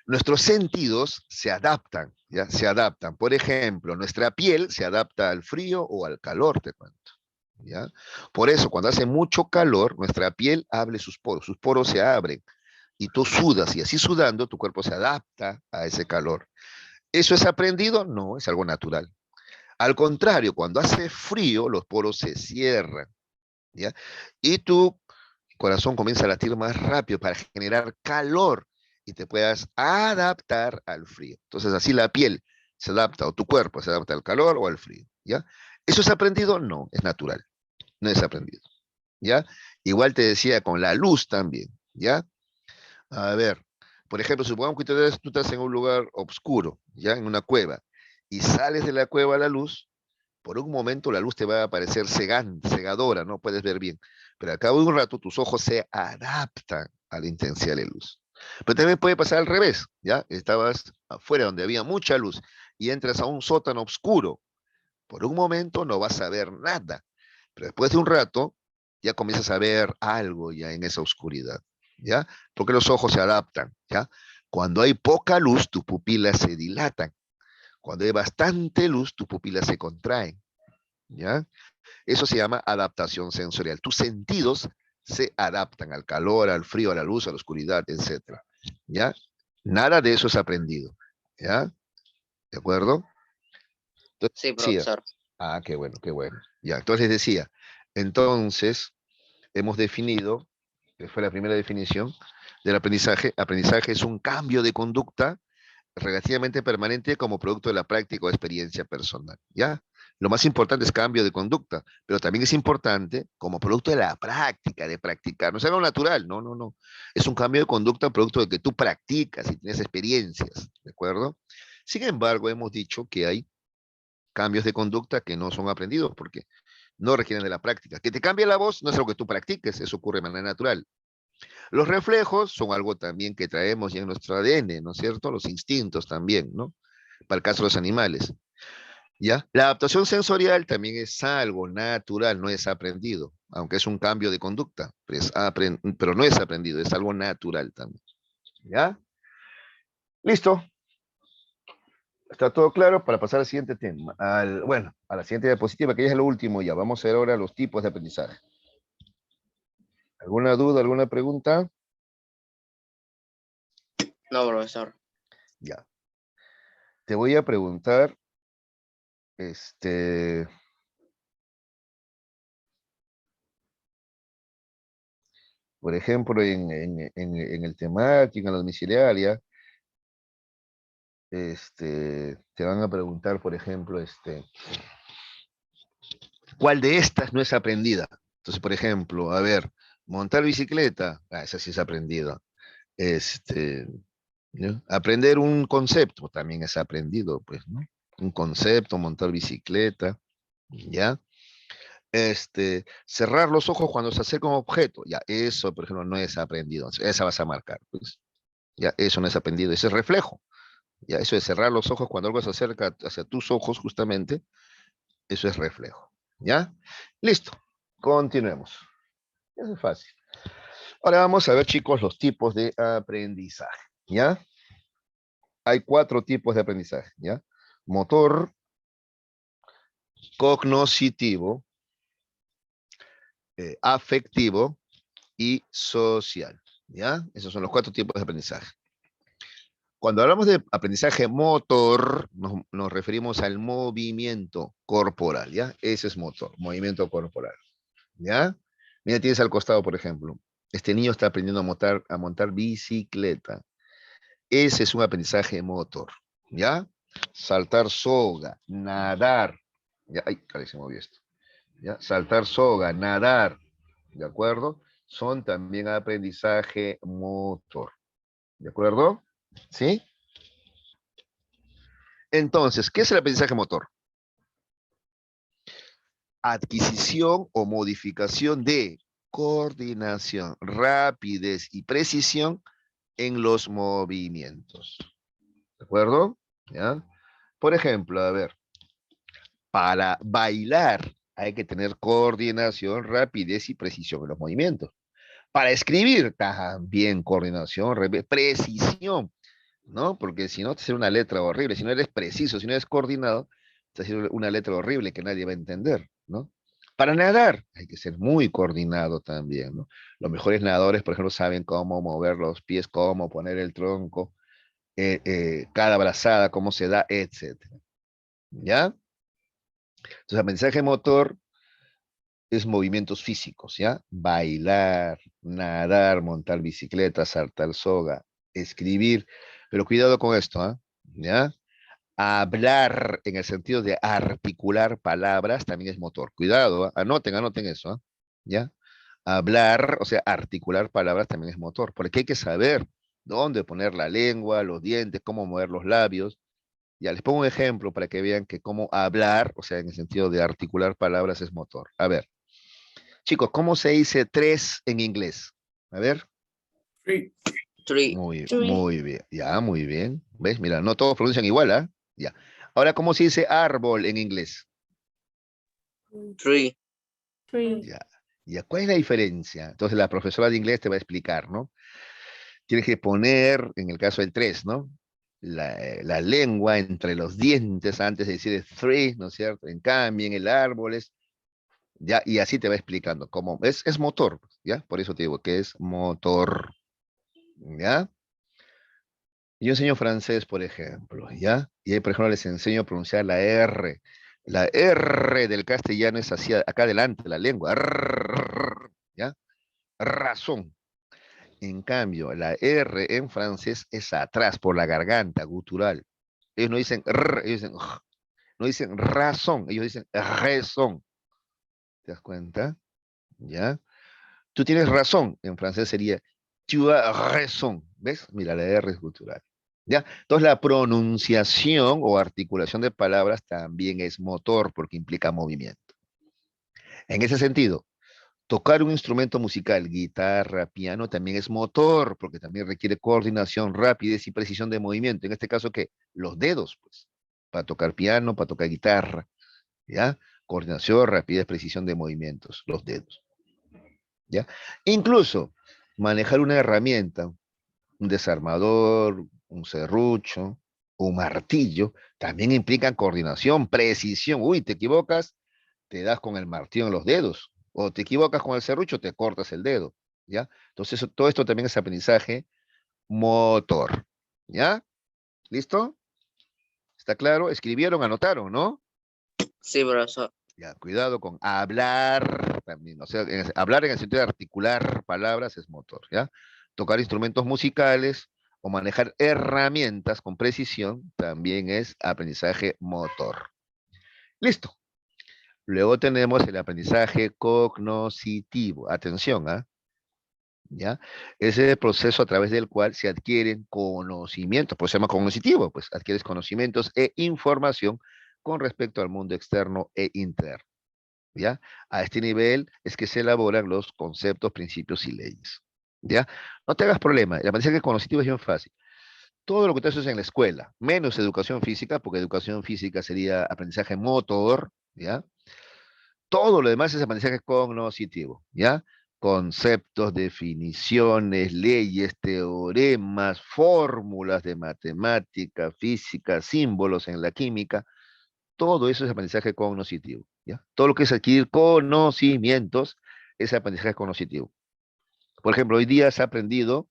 Nuestros sentidos se adaptan, ¿ya? Se adaptan. Por ejemplo, nuestra piel se adapta al frío o al calor, te cuento, ¿ya? Por eso, cuando hace mucho calor, nuestra piel abre sus poros se abren y tú sudas, y así sudando, tu cuerpo se adapta a ese calor. ¿Eso es aprendido? No, es algo natural. Al contrario, cuando hace frío, los poros se cierran, ¿ya? Y tu corazón comienza a latir más rápido para generar calor y te puedas adaptar al frío. Entonces, así la piel se adapta, o tu cuerpo se adapta al calor o al frío, ¿ya? ¿Eso es aprendido? No, es natural, no es aprendido, ¿ya? Igual te decía con la luz también, ¿ya? A ver, por ejemplo, supongamos que tú estás en un lugar oscuro, ¿ya? En una cueva, y sales de la cueva a la luz, por un momento la luz te va a parecer cegadora, no puedes ver bien, pero al cabo de un rato tus ojos se adaptan a la intensidad de luz. Pero también puede pasar al revés, ¿ya? Estabas afuera donde había mucha luz y entras a un sótano oscuro. Por un momento no vas a ver nada, pero después de un rato ya comienzas a ver algo ya en esa oscuridad, ¿ya? Porque los ojos se adaptan, ¿ya? Cuando hay poca luz, tus pupilas se dilatan. Cuando hay bastante luz, tus pupilas se contraen, ¿ya? Eso se llama adaptación sensorial. Tus sentidos se adaptan al calor, al frío, a la luz, a la oscuridad, etc. ¿Ya? Nada de eso es aprendido, ¿ya? ¿De acuerdo? Entonces, Sí, decía, profesor. qué bueno, qué bueno. Ya, entonces decía, entonces hemos definido, que fue la primera definición del aprendizaje. Aprendizaje es un cambio de conducta relativamente permanente como producto de la práctica o experiencia personal, ¿ya? Lo más importante es cambio de conducta, pero también es importante como producto de la práctica, de practicar. No es algo natural, no, no, no. Es un cambio de conducta producto de que tú practicas y tienes experiencias, ¿de acuerdo? Sin embargo, hemos dicho que hay cambios de conducta que no son aprendidos porque no requieren de la práctica. Que te cambie la voz no es algo que tú practiques, eso ocurre de manera natural. Los reflejos son algo también que traemos ya en nuestro ADN, ¿no es cierto? Los instintos también, ¿no? Para el caso de los animales, ¿ya? La adaptación sensorial también es algo natural, no es aprendido, aunque es un cambio de conducta, pero no es aprendido, es algo natural también, ¿ya? Listo. Está todo claro para pasar al siguiente tema. Bueno, a la siguiente diapositiva, que ya es lo último ya. Vamos a ver ahora los tipos de aprendizaje. ¿Alguna duda, alguna pregunta? No, profesor. Ya. Te voy a preguntar, por ejemplo, en el temático, en la domiciliaria, te van a preguntar, por ejemplo, ¿cuál de estas no es aprendida? Entonces, por ejemplo, a ver, montar bicicleta, esa sí es aprendida. ¿No? Aprender un concepto también es aprendido, pues, ¿no? Un concepto, montar bicicleta, ¿ya? Cerrar los ojos cuando se acerca un objeto, ya, eso, por ejemplo, no es aprendido, esa vas a marcar, pues, ya, eso no es aprendido, ese es reflejo, ya, eso de cerrar los ojos cuando algo se acerca hacia tus ojos, justamente, eso es reflejo, ¿ya? Listo, continuemos, eso es fácil. Ahora vamos a ver, chicos, los tipos de aprendizaje, ¿ya? Hay 4 tipos de aprendizaje, ¿ya? Motor, cognoscitivo, afectivo y social, ¿ya? Esos son los 4 tipos de aprendizaje. Cuando hablamos de aprendizaje motor, nos referimos al movimiento corporal, ¿ya? Ese es motor, movimiento corporal, ¿ya? Mira, tienes al costado, por ejemplo, este niño está aprendiendo a montar bicicleta. Ese es un aprendizaje motor, ¿ya? Saltar soga, nadar, ya, ay, caray, se movió esto. ¿Ya? Saltar soga, nadar, ¿de acuerdo? Son también aprendizaje motor, ¿de acuerdo? ¿Sí? Entonces, ¿qué es el aprendizaje motor? Adquisición o modificación de coordinación, rapidez y precisión en los movimientos, ¿de acuerdo? ¿Ya? Por ejemplo, a ver, para bailar hay que tener coordinación, rapidez y precisión en los movimientos. Para escribir, también coordinación, precisión, ¿no? Porque si no, te sale una letra horrible. Si no eres preciso, si no eres coordinado, te sale una letra horrible que nadie va a entender, ¿no? Para nadar, hay que ser muy coordinado también, ¿no? Los mejores nadadores, por ejemplo, saben cómo mover los pies, cómo poner el tronco, cada brazada, cómo se da, etcétera. ¿Ya? Entonces, aprendizaje motor es movimientos físicos, ¿ya? Bailar, nadar, montar bicicleta, saltar soga, escribir, pero cuidado con esto, ¿ah? ¿Ya? Hablar en el sentido de articular palabras también es motor. Cuidado, ¿ah? Anoten eso, ¿ah? ¿Ya? Hablar, o sea, articular palabras también es motor, porque hay que saber dónde poner la lengua, los dientes, cómo mover los labios. Ya les pongo un ejemplo para que vean que cómo hablar, o sea, en el sentido de articular palabras es motor. A ver. Chicos, ¿cómo se dice 3 en inglés? A ver. Three. Three. Muy bien. Ya, muy bien. ¿Ves? Mira, no todos pronuncian igual, ¿ah? Ya. Ahora, ¿cómo se dice árbol en inglés? Three. Ya. Ya, ¿cuál es la diferencia? Entonces la profesora de inglés te va a explicar, ¿no? Tienes que poner, en el caso del 3, ¿no? la lengua entre los dientes antes de decir three, ¿no es cierto? En cambio, en el árbol es, ya, y así te va explicando cómo, es motor, ¿ya? Por eso te digo que es motor, ¿ya? Yo enseño francés, por ejemplo, ¿ya? Y ahí, por ejemplo, les enseño a pronunciar la R. La R del castellano es hacia acá adelante, la lengua, ¿ya? Razón. En cambio, la R en francés es atrás, por la garganta, gutural. Ellos no dicen R, ellos dicen R. No dicen razón, ellos dicen raison. ¿Te das cuenta? ¿Ya? Tú tienes razón, en francés sería tu as raison. ¿Ves? Mira, la R es gutural. ¿Ya? Entonces la pronunciación o articulación de palabras también es motor porque implica movimiento. En ese sentido, tocar un instrumento musical, guitarra, piano, también es motor, porque también requiere coordinación, rapidez y precisión de movimiento. En este caso, ¿qué? Los dedos, pues, para tocar piano, para tocar guitarra, ¿ya? Coordinación, rapidez, precisión de movimientos, los dedos, ¿ya? Incluso manejar una herramienta, un desarmador, un serrucho, un martillo, también implican coordinación, precisión. Uy, te equivocas, te das con el martillo en los dedos, o te equivocas con el serrucho, te cortas el dedo, ¿ya? Entonces, todo esto también es aprendizaje motor, ¿ya? ¿Listo? ¿Está claro? Escribieron, anotaron, ¿no? Sí, profesor. Ya, cuidado con hablar también, o sea, hablar en el sentido de articular palabras es motor, ¿ya? Tocar instrumentos musicales o manejar herramientas con precisión también es aprendizaje motor. Listo. Luego tenemos el aprendizaje cognoscitivo. Atención, ¿ah? ¿Ya? Ese es el proceso a través del cual se adquieren conocimientos, pues se llama cognoscitivo, pues adquieres conocimientos e información con respecto al mundo externo e interno, ¿ya? A este nivel es que se elaboran los conceptos, principios y leyes, ¿ya? No te hagas problema, el aprendizaje cognoscitivo es bien fácil. Todo lo que tú haces en la escuela, menos educación física, porque educación física sería aprendizaje motor, ¿ya? Todo lo demás es aprendizaje cognoscitivo, ¿ya? Conceptos, definiciones, leyes, teoremas, fórmulas de matemática, física, símbolos en la química, todo eso es aprendizaje cognoscitivo, ¿ya? Todo lo que es adquirir conocimientos es aprendizaje cognoscitivo. Por ejemplo, hoy día se ha aprendido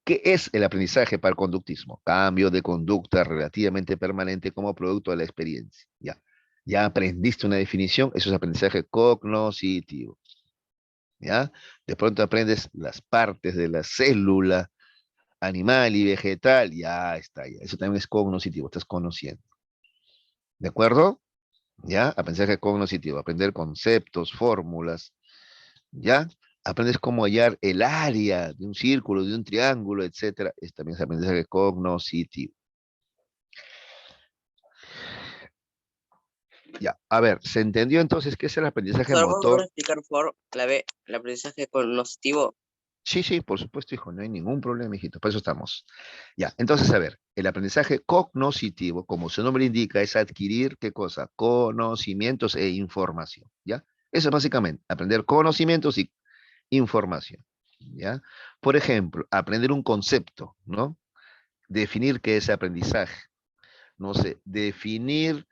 qué es el aprendizaje para el conductismo. Cambio de conducta relativamente permanente como producto de la experiencia, ¿ya? Ya aprendiste una definición, eso es aprendizaje cognoscitivo, ¿ya? De pronto aprendes las partes de la célula animal y vegetal, ya está, ya. Eso también es cognoscitivo, estás conociendo. ¿De acuerdo? ¿Ya? Aprendizaje cognoscitivo, aprender conceptos, fórmulas, ¿ya? Aprendes cómo hallar el área de un círculo, de un triángulo, etcétera. Es también es aprendizaje cognoscitivo. Ya, a ver, ¿se entendió entonces qué es el aprendizaje Solo vamos a motor? explicar por favor, clave, el aprendizaje cognoscitivo. Sí, sí, por supuesto, hijo, no hay ningún problema, hijito, por eso estamos. Ya, entonces, a ver, el aprendizaje cognoscitivo, como su nombre indica, es adquirir, ¿qué cosa? Conocimientos e información, ¿ya? Eso es básicamente, aprender conocimientos y información, ¿ya? Por ejemplo, aprender un concepto, ¿no? Definir qué es aprendizaje, no sé, definir,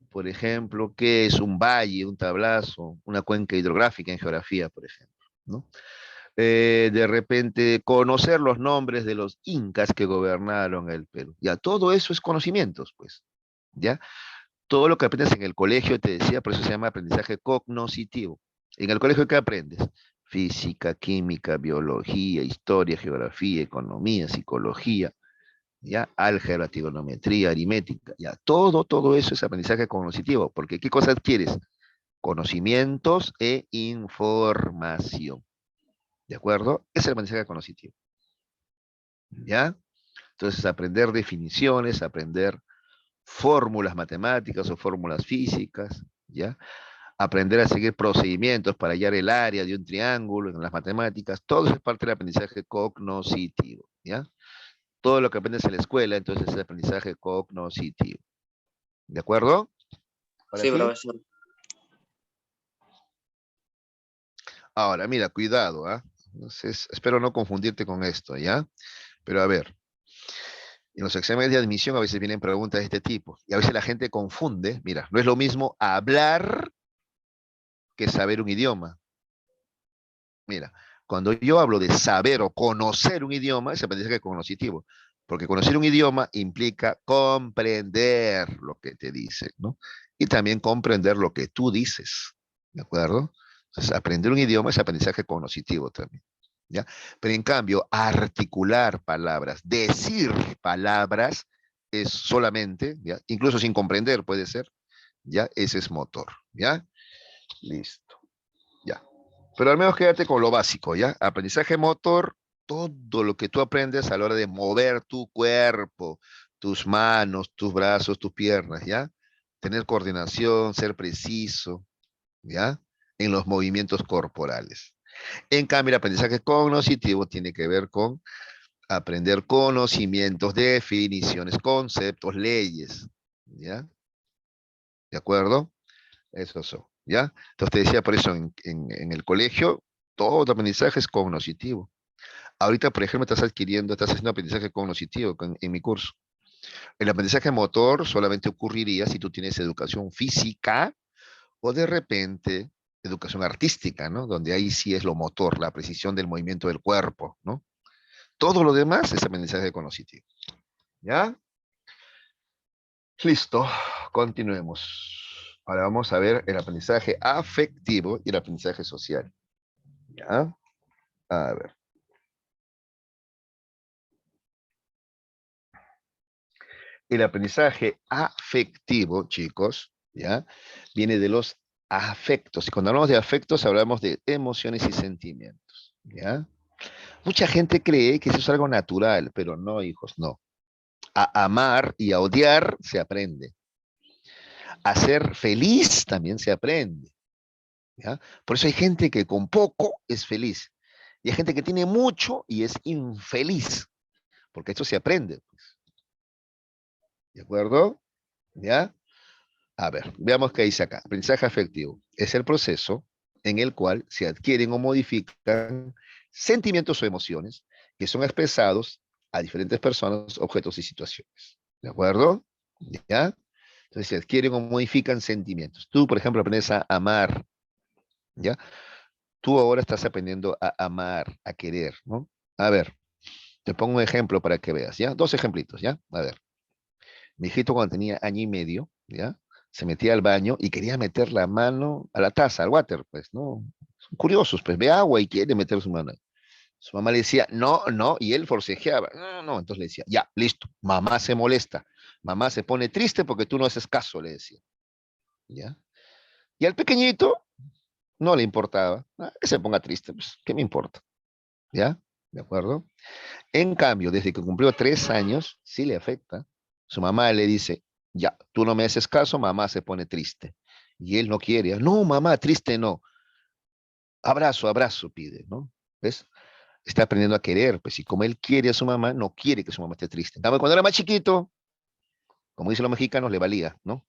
por ejemplo, qué es un valle, un tablazo, una cuenca hidrográfica en geografía, por ejemplo, ¿no? De repente conocer los nombres de los incas que gobernaron el Perú. Ya, todo eso es conocimientos, pues, ¿ya? Todo lo que aprendes en el colegio, te decía, por eso se llama aprendizaje cognoscitivo. En el colegio, ¿qué aprendes? Física, química, biología, historia, geografía, economía, psicología, ¿ya? Álgebra, trigonometría, aritmética, ya. Todo eso es aprendizaje cognoscitivo, porque ¿qué cosa adquieres? Conocimientos e información. ¿De acuerdo? Es el aprendizaje cognoscitivo. ¿Ya? Entonces, aprender definiciones, aprender fórmulas matemáticas o fórmulas físicas, ¿ya? Aprender a seguir procedimientos para hallar el área de un triángulo en las matemáticas, todo eso es parte del aprendizaje cognoscitivo, ¿ya? Todo lo que aprendes en la escuela, entonces es aprendizaje cognoscitivo. ¿De acuerdo? Ahora Sí, sí. profesor. Ahora, mira, cuidado, ¿ah? Entonces, espero no confundirte con esto, ¿ya? Pero a ver, En los exámenes de admisión a veces vienen preguntas de este tipo. Y a veces la gente confunde. Mira, no es lo mismo hablar que saber un idioma. Mira, cuando yo hablo de saber o conocer un idioma, es aprendizaje cognitivo. Porque conocer un idioma implica comprender lo que te dicen, ¿no? Y también comprender lo que tú dices. ¿De acuerdo? Entonces, aprender un idioma es aprendizaje cognitivo también. ¿Ya? Pero en cambio, articular palabras, decir palabras, es solamente, ¿ya? Incluso sin comprender puede ser, ¿ya? Ese es motor, ¿ya? Listo, ya. Pero al menos quédate con lo básico, ¿ya? Aprendizaje motor, todo lo que tú aprendes a la hora de mover tu cuerpo, tus manos, tus brazos, tus piernas, ¿ya? Tener coordinación, ser preciso, ¿ya? En los movimientos corporales. En cambio, el aprendizaje cognitivo tiene que ver con aprender conocimientos, definiciones, conceptos, leyes. ¿Ya? ¿De acuerdo? Eso son. ¿Ya? Entonces te decía por eso en el colegio, todo aprendizaje es cognitivo. Ahorita, por ejemplo, estás haciendo aprendizaje cognitivo en mi curso. El aprendizaje motor solamente ocurriría si tú tienes educación física o de repente educación artística, ¿no? Donde ahí sí es lo motor, la precisión del movimiento del cuerpo, ¿no? Todo lo demás es aprendizaje cognitivo. ¿Ya? Listo, continuemos. Ahora vamos a ver el aprendizaje afectivo y el aprendizaje social. ¿Ya? A ver. El aprendizaje afectivo, chicos, ¿ya? Viene de los afectos. Y cuando hablamos de afectos, hablamos de emociones y sentimientos, ¿ya? Mucha gente cree que eso es algo natural, pero no, hijos, no. A amar y a odiar se aprende. A ser feliz también se aprende, ¿ya? Por eso hay gente que con poco es feliz. Y hay gente que tiene mucho y es infeliz, porque esto se aprende, pues. ¿De acuerdo? ¿Ya? A ver, veamos qué dice acá. Aprendizaje afectivo es el proceso en el cual se adquieren o modifican sentimientos o emociones que son expresados a diferentes personas, objetos y situaciones. ¿De acuerdo? ¿Ya? Entonces se adquieren o modifican sentimientos. Tú, por ejemplo, aprendes a amar, ¿ya? Tú ahora estás aprendiendo a amar, a querer, ¿no? A ver, te pongo un ejemplo para que veas, ¿ya? Dos ejemplitos, ¿ya? A ver, mi hijito cuando tenía año y medio, ¿ya? Se metía al baño y quería meter la mano a la taza, al water, pues, ¿no? Son curiosos, pues, ve agua y quiere meter su mano ahí. Su mamá le decía, no, no, y él forcejeaba, no, no, entonces le decía, ya, listo, mamá se molesta, mamá se pone triste porque tú no haces caso, le decía, ¿ya? Y al pequeñito no le importaba, que se ponga triste, pues, ¿qué me importa? ¿Ya? ¿De acuerdo? En cambio, desde que cumplió 3 años, sí le afecta. Su mamá le dice, ya, tú no me haces caso, mamá se pone triste. Y él no quiere. No, mamá, triste no. Abrazo, abrazo, pide, ¿no? ¿Ves? Está aprendiendo a querer, pues, y como él quiere a su mamá, no quiere que su mamá esté triste. En cambio, cuando era más chiquito, como dicen los mexicanos, le valía, ¿no?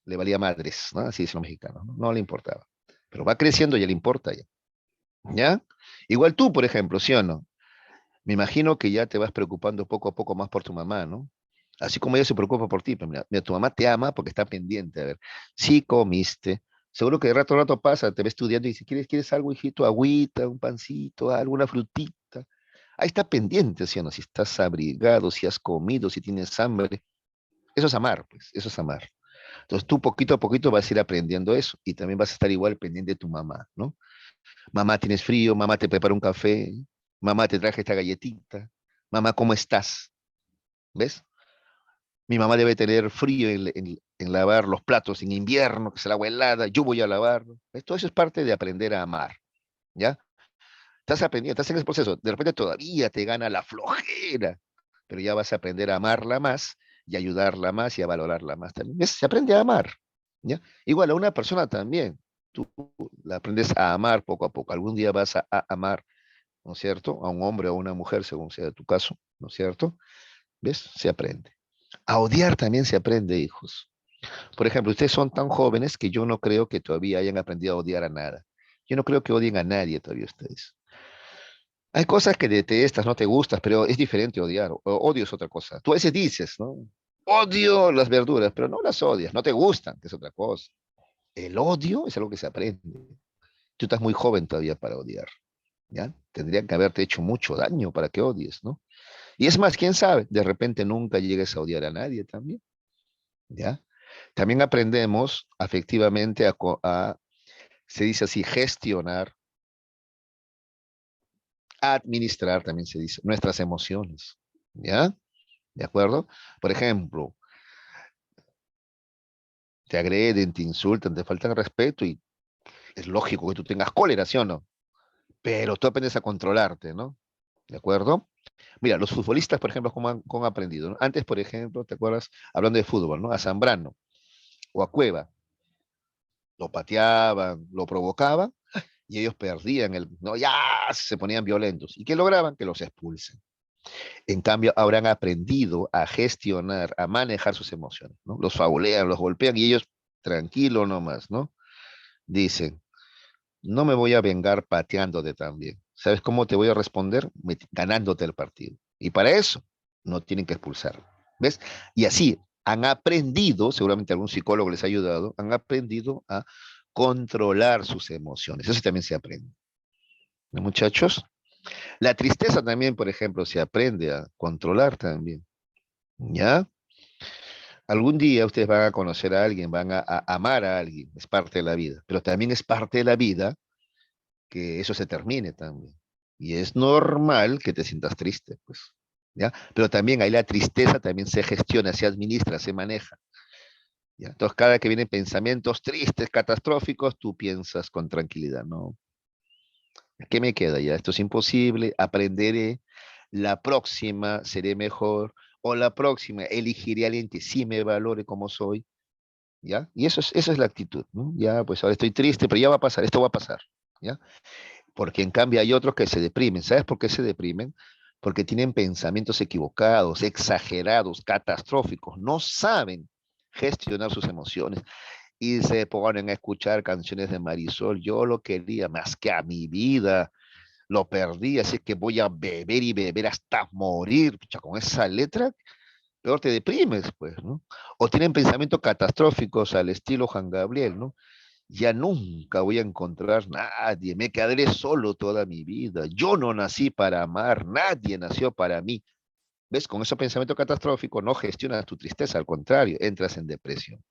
Le valía madres, ¿no? Así dicen los mexicanos, ¿no? No le importaba. Pero va creciendo y ya le importa ya. ¿Ya? Igual tú, por ejemplo, ¿sí o no? Me imagino que ya te vas preocupando poco a poco más por tu mamá, ¿no? Así como ella se preocupa por ti, pero mira, tu mamá te ama porque está pendiente, a ver, si comiste, seguro que de rato a rato pasa, te ves estudiando y dice, ¿quieres algo, hijito? Agüita, un pancito, alguna frutita. Ahí está pendiente, ¿sí o no? Si estás abrigado, si has comido, si tienes hambre. Eso es amar, pues, eso es amar. Entonces tú poquito a poquito vas a ir aprendiendo eso y también vas a estar igual pendiente de tu mamá, ¿no? Mamá, tienes frío, mamá, te preparo un café, mamá, te traje esta galletita, mamá, ¿cómo estás? ¿Ves? Mi mamá debe tener frío en lavar los platos en invierno, que se la agua helada, yo voy a lavarlo. Todo eso es parte de aprender a amar, ¿ya? Estás aprendiendo, estás en ese proceso, de repente todavía te gana la flojera, pero ya vas a aprender a amarla más y ayudarla más y a valorarla más también. ¿Ves? Se aprende a amar, ¿ya? Igual a una persona también, tú la aprendes a amar poco a poco. Algún día vas a amar, ¿no es cierto? A un hombre o a una mujer, según sea tu caso, ¿no es cierto? ¿Ves? Se aprende. A odiar también se aprende, hijos. Por ejemplo, ustedes son tan jóvenes que yo no creo que todavía hayan aprendido a odiar a nada. Yo no creo que odien a nadie todavía ustedes. Hay cosas que detestas, no te gustas, pero es diferente odiar. Odio es otra cosa. Tú a veces dices, ¿no? Odio las verduras, pero no las odias, no te gustan, que es otra cosa. El odio es algo que se aprende. Tú estás muy joven todavía para odiar, ¿ya? Tendrían que haberte hecho mucho daño para que odies, ¿no? Y es más, quién sabe, de repente nunca llegues a odiar a nadie también, ¿ya? También aprendemos afectivamente se dice así, gestionar, administrar, también se dice, nuestras emociones, ¿ya? ¿De acuerdo? Por ejemplo, te agreden, te insultan, te faltan respeto y es lógico que tú tengas cólera, ¿sí o no? Pero tú aprendes a controlarte, ¿no? ¿De acuerdo? Mira, los futbolistas, por ejemplo, cómo han aprendido, ¿no? Antes, por ejemplo, ¿te acuerdas? Hablando de fútbol, ¿no? A Zambrano o a Cueva, lo pateaban, lo provocaban y ellos perdían no, ya se ponían violentos. ¿Y qué lograban? Que los expulsen. En cambio, habrán aprendido a gestionar, a manejar sus emociones, ¿no? Los faulean, los golpean y ellos tranquilo nomás, ¿no? Dicen, no me voy a vengar pateándote también. ¿Sabes cómo te voy a responder? Ganándote el partido. Y para eso no tienen que expulsar. ¿Ves? Y así han aprendido, seguramente algún psicólogo les ha ayudado, han aprendido a controlar sus emociones. Eso también se aprende. ¿No, muchachos? La tristeza también, por ejemplo, se aprende a controlar también. ¿Ya? Algún día ustedes van a conocer a alguien, van a amar a alguien, es parte de la vida, pero también es parte de la vida que eso se termine también. Y es normal que te sientas triste, pues, ¿ya? Pero también ahí la tristeza también se gestiona, se administra, se maneja, ¿ya? Entonces, cada que vienen pensamientos tristes, catastróficos, tú piensas con tranquilidad, ¿no? ¿Qué me queda ya? Esto es imposible, aprenderé, la próxima seré mejor, o la próxima elegiré a alguien que sí me valore como soy, ¿ya? Y esa es la actitud, ¿no? Ya, pues ahora estoy triste, pero ya va a pasar, esto va a pasar, ¿ya? Porque en cambio hay otros que se deprimen. ¿Sabes por qué se deprimen? Porque tienen pensamientos equivocados, exagerados, catastróficos. No saben gestionar sus emociones y se ponen a escuchar canciones de Marisol. Yo lo quería más que a mi vida. Lo perdí, así que voy a beber y beber hasta morir. Pucha, con esa letra, peor te deprimes, pues, ¿no? O tienen pensamientos catastróficos al estilo Juan Gabriel, ¿no? Ya nunca voy a encontrar nadie, me quedaré solo toda mi vida. Yo no nací para amar, nadie nació para mí. ¿Ves? Con ese pensamiento catastrófico no gestionas tu tristeza, al contrario, entras en depresión.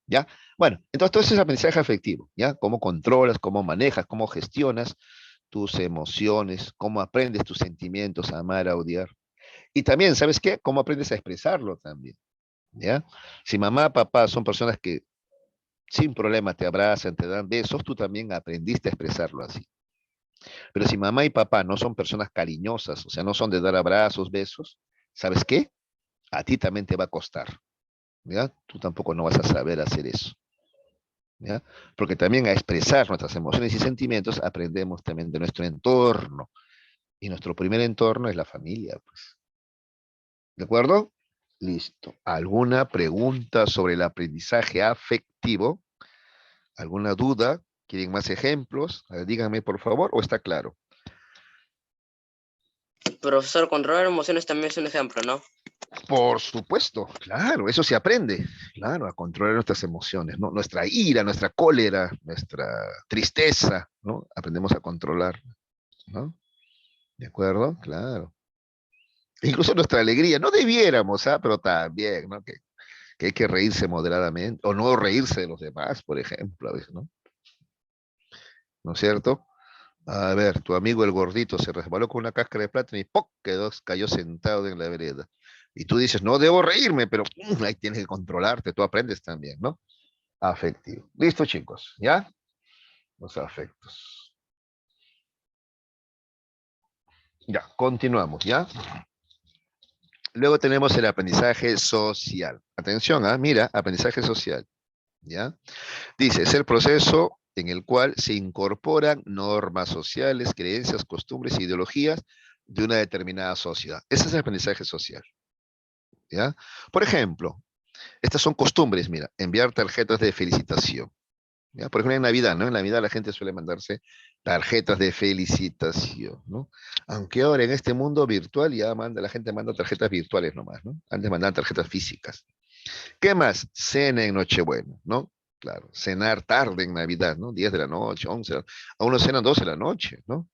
¿Ya? Bueno, entonces todo eso es aprendizaje afectivo, ¿ya? Cómo controlas, cómo manejas, cómo gestionas tus emociones, cómo aprendes tus sentimientos, a amar, a odiar. Y también, ¿sabes qué? Cómo aprendes a expresarlo también, ¿ya? Si mamá, papá son personas que sin problema te abrazan, te dan besos, tú también aprendiste a expresarlo así. Pero si mamá y papá no son personas cariñosas, o sea, no son de dar abrazos, besos, ¿sabes qué? A ti también te va a costar, ¿ya? Tú tampoco no vas a saber hacer eso, ¿ya? Porque también a expresar nuestras emociones y sentimientos aprendemos también de nuestro entorno. Y nuestro primer entorno es la familia, pues. ¿De acuerdo? Listo. ¿Alguna pregunta sobre el aprendizaje afectivo? ¿Alguna duda? ¿Quieren más ejemplos? A ver, díganme, por favor, o está claro. Profesor, controlar emociones también es un ejemplo, ¿no? Por supuesto, claro, eso se aprende, claro, a controlar nuestras emociones, ¿no? Nuestra ira, nuestra cólera, nuestra tristeza, ¿no? Aprendemos a controlar, ¿no? ¿De acuerdo? Claro. Incluso nuestra alegría, no debiéramos, ¿ah? Pero también, ¿no? Que hay que reírse moderadamente, o no reírse de los demás, por ejemplo, a veces, ¿no? ¿No es cierto? A ver, tu amigo el gordito se resbaló con una cáscara de plátano y ¡poc! Cayó sentado en la vereda. Y tú dices, no debo reírme, pero ahí tienes que controlarte, tú aprendes también, ¿no? Afectivo. Listo, chicos, ¿ya? Los afectos. Ya, continuamos, ¿ya? Luego tenemos el aprendizaje social. Atención, mira, aprendizaje social, ¿ya? Dice, es el proceso en el cual se incorporan normas sociales, creencias, costumbres e ideologías de una determinada sociedad. Ese es el aprendizaje social, ¿ya? Por ejemplo, estas son costumbres, mira, enviar tarjetas de felicitación, ¿ya? Por ejemplo, en Navidad, ¿no? En Navidad la gente suele mandarse tarjetas de felicitación, ¿no? Aunque ahora en este mundo virtual ya la gente manda tarjetas virtuales nomás, ¿no? Antes mandaban tarjetas físicas. ¿Qué más? Cena en Nochebuena, ¿no? Claro, cenar tarde en Navidad, ¿no? 10 de la noche, 11, a unos cenan 12 de la noche, ¿no?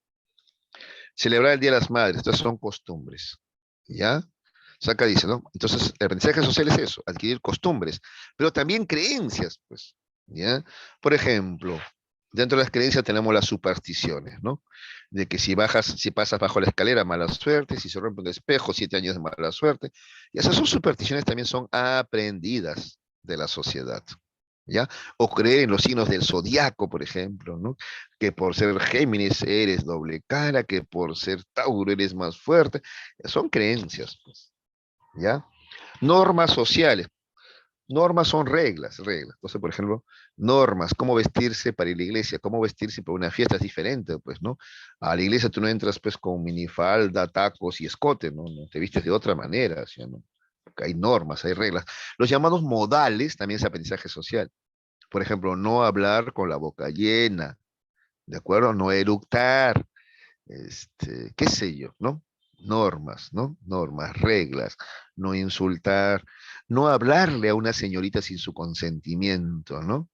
Celebrar el Día de las Madres, estas son costumbres, ¿ya? Saca dice, ¿no? Entonces, el aprendizaje social es eso, adquirir costumbres, pero también creencias, pues, ¿ya? Por ejemplo, dentro de las creencias tenemos las supersticiones, ¿no? De que si pasas bajo la escalera, mala suerte, si se rompe un espejo, 7 años de mala suerte. Y esas son supersticiones también son aprendidas de la sociedad, ¿ya? O creer en los signos del zodiaco, por ejemplo, ¿no? Que por ser Géminis eres doble cara, que por ser Tauro eres más fuerte. Son creencias, pues, ¿ya? Normas sociales. Normas son reglas, reglas. Entonces, por ejemplo, normas, cómo vestirse para ir a la iglesia, cómo vestirse para una fiesta es diferente, pues, ¿no? A la iglesia tú no entras, pues, con minifalda, tacos y escote, ¿no? No te vistes de otra manera, ¿sí o no? Porque hay normas, hay reglas. Los llamados modales también es aprendizaje social. Por ejemplo, no hablar con la boca llena, ¿de acuerdo? No eructar, qué sé yo, ¿no? Normas, ¿no? Normas, reglas, no insultar, no hablarle a una señorita sin su consentimiento, ¿no?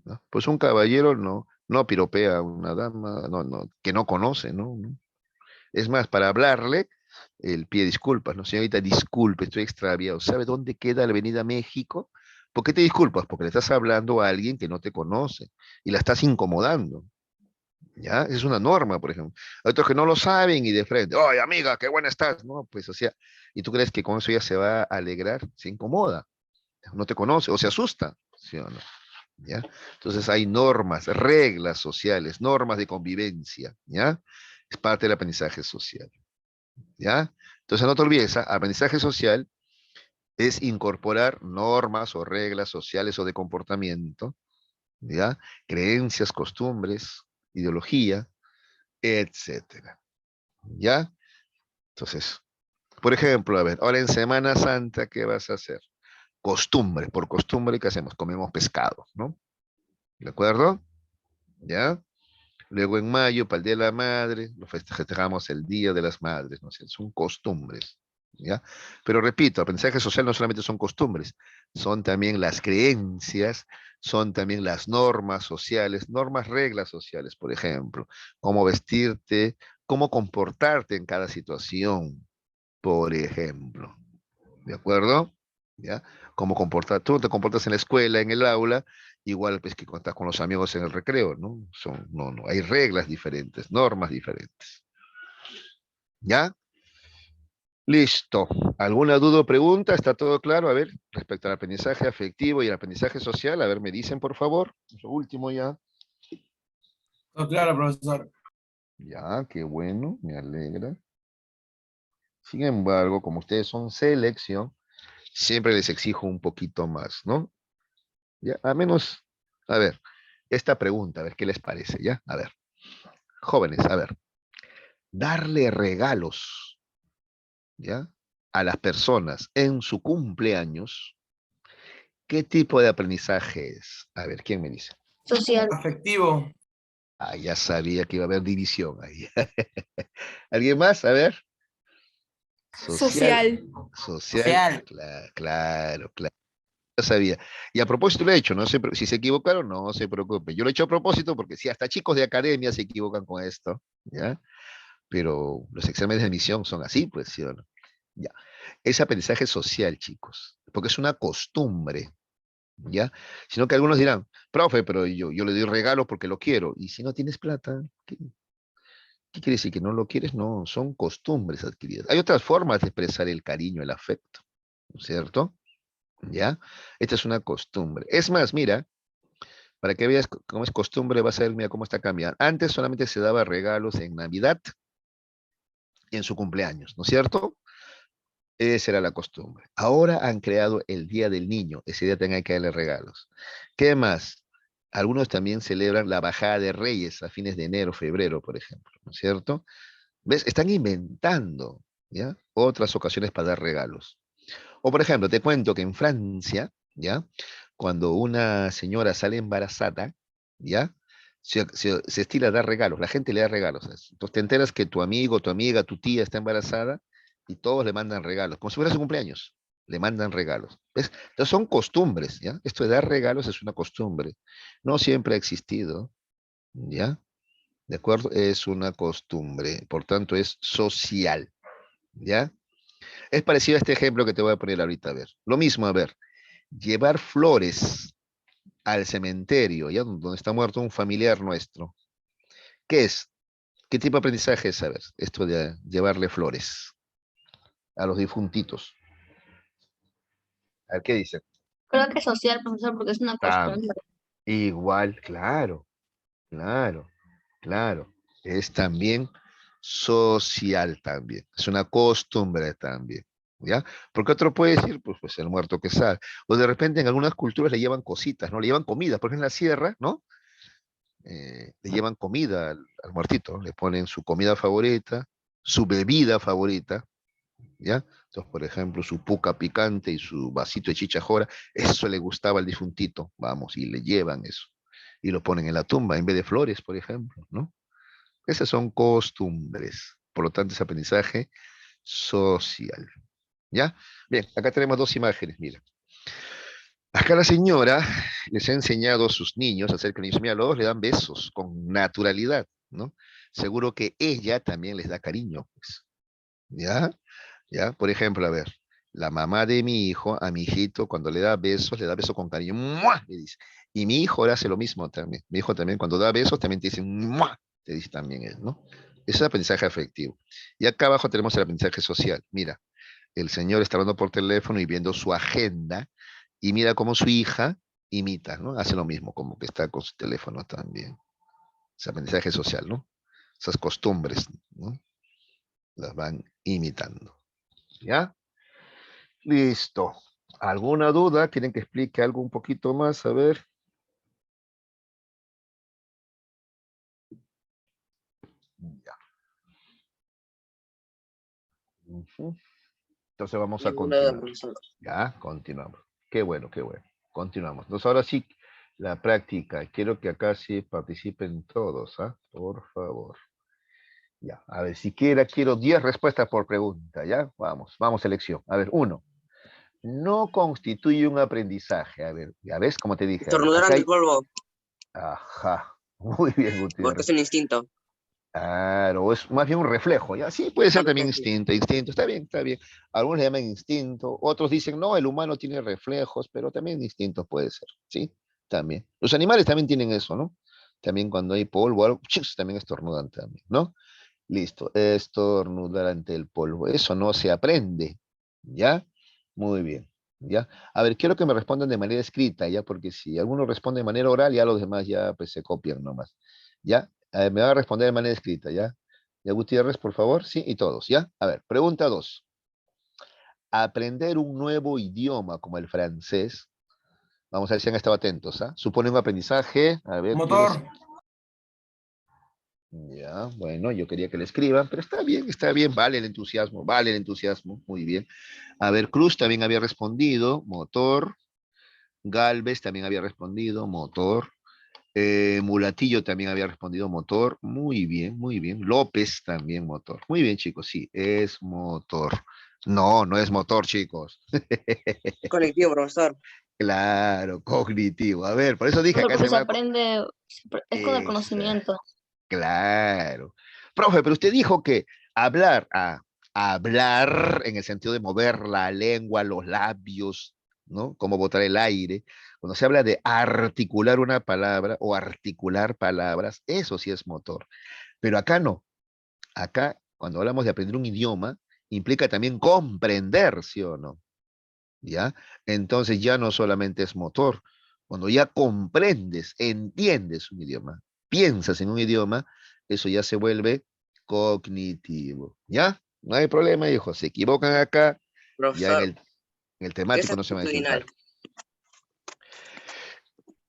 ¿No? Pues un caballero no piropea a una dama, que no conoce, ¿no? ¿No? Es más, para hablarle, él pide disculpas, ¿no? Señorita, disculpe, estoy extraviado. ¿Sabe dónde queda la Avenida México? ¿Por qué te disculpas? Porque le estás hablando a alguien que no te conoce y la estás incomodando. ¿Ya? Es una norma, por ejemplo. Hay otros que no lo saben y de frente, oye, amiga, qué buena estás, ¿no? Pues, o sea, y tú crees que con eso ya se va a alegrar, se incomoda, no te conoce o se asusta, ¿sí o no? ¿Ya? Entonces hay normas, reglas sociales, normas de convivencia, ¿ya? Es parte del aprendizaje social, ¿ya? Entonces no te olvides, ¿ah? Aprendizaje social es incorporar normas o reglas sociales o de comportamiento, ¿ya? Creencias, costumbres, ideología, etcétera. ¿Ya? Entonces, por ejemplo, a ver, ahora en Semana Santa, ¿qué vas a hacer? Costumbre, por costumbre, ¿qué hacemos? Comemos pescado, ¿no? ¿De acuerdo? ¿Ya? Luego en mayo, para el Día de la Madre, lo festejamos el Día de las Madres, ¿no? Son costumbres, ¿ya? Pero repito, aprendizaje social no solamente son costumbres, son también las creencias, son también las normas sociales, normas, reglas sociales, por ejemplo, cómo vestirte, cómo comportarte en cada situación, por ejemplo, ¿de acuerdo? ¿Ya? Cómo comportar, tú te comportas en la escuela, en el aula, igual pues que cuando estás con los amigos en el recreo, ¿no? Hay reglas diferentes, normas diferentes. ¿Ya? Listo. ¿Alguna duda o pregunta? ¿Está todo claro? A ver, respecto al aprendizaje afectivo y el aprendizaje social, a ver, me dicen, por favor. Lo último ya. Todo claro, profesor. Ya, qué bueno, me alegra. Sin embargo, como ustedes son selección, siempre les exijo un poquito más, ¿no? Ya, a menos, a ver, esta pregunta, a ver qué les parece, ¿ya? A ver, jóvenes, a ver, darle regalos, ¿ya? A las personas en su cumpleaños, ¿qué tipo de aprendizaje es? A ver, ¿quién me dice? Social. Afectivo. Ah, ya sabía que iba a haber división ahí. ¿Alguien más? A ver. Social. Social. Social. Social. Claro, claro. Ya sabía. Y a propósito lo he hecho, no sé si se equivocaron, no se preocupe. Yo lo he hecho a propósito porque si hasta chicos de academia se equivocan con esto, ¿ya? Pero los exámenes de admisión son así, pues, ¿sí o no? Ya. Es aprendizaje social, chicos, porque es una costumbre, ¿ya? Sino que algunos dirán, profe, pero yo le doy regalo porque lo quiero. Y si no tienes plata, ¿qué quiere decir? ¿Que no lo quieres? No, son costumbres adquiridas. Hay otras formas de expresar el cariño, el afecto, ¿no es cierto? ¿Ya? Esta es una costumbre. Es más, mira, para que veas cómo es costumbre, vas a ver, mira cómo está cambiando. Antes solamente se daba regalos en Navidad y en su cumpleaños, ¿no es cierto? Esa era la costumbre. Ahora han creado el Día del Niño. Ese día tengan que darle regalos. ¿Qué más? Algunos también celebran la bajada de Reyes a fines de enero, febrero, por ejemplo, ¿no es cierto? ¿Ves? Están inventando, ¿ya? Otras ocasiones para dar regalos. O, por ejemplo, te cuento que en Francia, ¿ya? Cuando una señora sale embarazada, ¿ya? Se estila dar regalos, la gente le da regalos. ¿Sabes? Entonces te enteras que tu amigo, tu amiga, tu tía está embarazada y todos le mandan regalos, como si fuera su cumpleaños, le mandan regalos. ¿Ves? Entonces son costumbres, ¿ya? Esto de dar regalos es una costumbre. No siempre ha existido, ¿ya? ¿De acuerdo? Es una costumbre, por tanto es social, ¿ya? Es parecido a este ejemplo que te voy a poner ahorita, a ver. Lo mismo, a ver, llevar flores al cementerio, ¿ya? Donde está muerto un familiar nuestro. ¿Qué es? ¿Qué tipo de aprendizaje es, a ver, esto de llevarle flores a los difuntitos? A ver, ¿qué dice? Creo que es social, profesor, porque es una Ah, costumbre. igual, claro, claro, claro. Es también social también. Es una costumbre también. ¿Ya? Porque otro puede decir, pues el muerto que sale. O de repente en algunas culturas le llevan cositas, ¿no? Le llevan comida, porque en la sierra, ¿no? Le llevan comida al muertito, ¿no? Le ponen su comida favorita, su bebida favorita, ¿ya? Entonces, por ejemplo, su puca picante y su vasito de chichajora, eso le gustaba al difuntito, vamos, y le llevan eso. Y lo ponen en la tumba en vez de flores, por ejemplo, ¿no? Esas son costumbres. Por lo tanto, es aprendizaje social. ¿Ya? Bien, acá tenemos dos imágenes, mira. Acá la señora les ha enseñado a sus niños a hacer que los niños, mira, los dos le dan besos con naturalidad, ¿no? Seguro que ella también les da cariño, pues. ¿Ya? ¿Ya? Por ejemplo, a ver, la mamá de mi hijo, a mi hijito, cuando le da besos con cariño, ¡mua! Le dice. Y mi hijo le hace lo mismo también. Mi hijo también, cuando da besos, también te dice, ¡mua! Te dice también él, ¿no? Ese es el aprendizaje afectivo. Y acá abajo tenemos el aprendizaje social. Mira, el señor está hablando por teléfono y viendo su agenda, y mira cómo su hija imita, ¿no? Hace lo mismo, como que está con su teléfono también. Ese aprendizaje social, ¿no? Esas costumbres, ¿no? Las van imitando. ¿Ya? Listo. ¿Alguna duda? ¿Quieren que explique algo un poquito más? A ver. Ya. Ujú. Entonces vamos a Ninguna duda, continuar. profesor. Ya, continuamos. Qué bueno, qué bueno. Continuamos. Entonces ahora sí, la práctica. Quiero que acá sí participen todos, ¿ah? Por favor. Ya, a ver, siquiera quiero 10 respuestas por pregunta, ¿ya? Vamos, selección. A ver, uno. No constituye un aprendizaje. A ver, ya ves, como te dije, a ver, Estornudar acá ante el hay... polvo, Ajá, muy bien, porque es Gutiérrez. un instinto. Claro, es más bien un reflejo, ¿ya? Sí, puede ser Más también bien sí. instinto, instinto, está bien, está bien. Algunos le llaman instinto, otros dicen, no, el humano tiene reflejos, pero también instintos puede ser, ¿sí? También. Los animales también tienen eso, ¿no? También cuando hay polvo, algo, ¡chus! También estornudan también, ¿no? Listo, estornudar ante el polvo, eso no se aprende, ¿ya? Muy bien, ¿ya? A ver, quiero que me respondan de manera escrita, ¿ya? Porque si alguno responde de manera oral, ya los demás ya pues se copian nomás, ¿ya? A ver, me va a responder de manera escrita, ¿ya? Ya, Gutiérrez, por favor, sí, y todos, ¿ya? A ver, pregunta 2. Aprender un nuevo idioma como el francés, vamos a ver si han estado atentos, ¿ah? Supone un aprendizaje, a ver, quiero... Motor. Ya, bueno, yo quería que le escriban, pero está bien, vale el entusiasmo, muy bien. A ver, Cruz también había respondido, motor. Galvez también había respondido, motor. Mulatillo también había respondido, motor. Muy bien, muy bien. López también, motor. Muy bien, chicos, sí, es motor. No, no es motor, chicos. Colectivo, profesor. Claro, cognitivo. A ver, por eso dije, Pero acá se porque se va... aprende, es con el Exacto. conocimiento. Claro. Profe, pero usted dijo que hablar, hablar en el sentido de mover la lengua, los labios, ¿no? Como botar el aire. Cuando se habla de articular una palabra o articular palabras, eso sí es motor. Pero acá no. Acá, cuando hablamos de aprender un idioma, implica también comprender, ¿sí o no? ¿Ya? Entonces ya no solamente es motor. Cuando ya comprendes, entiendes un idioma, piensas en un idioma, eso ya se vuelve cognitivo. ¿Ya? No hay problema, hijo. Se equivocan acá, ya Profesor, en el ¿qué es temático no se van a actitudinal? equivocar.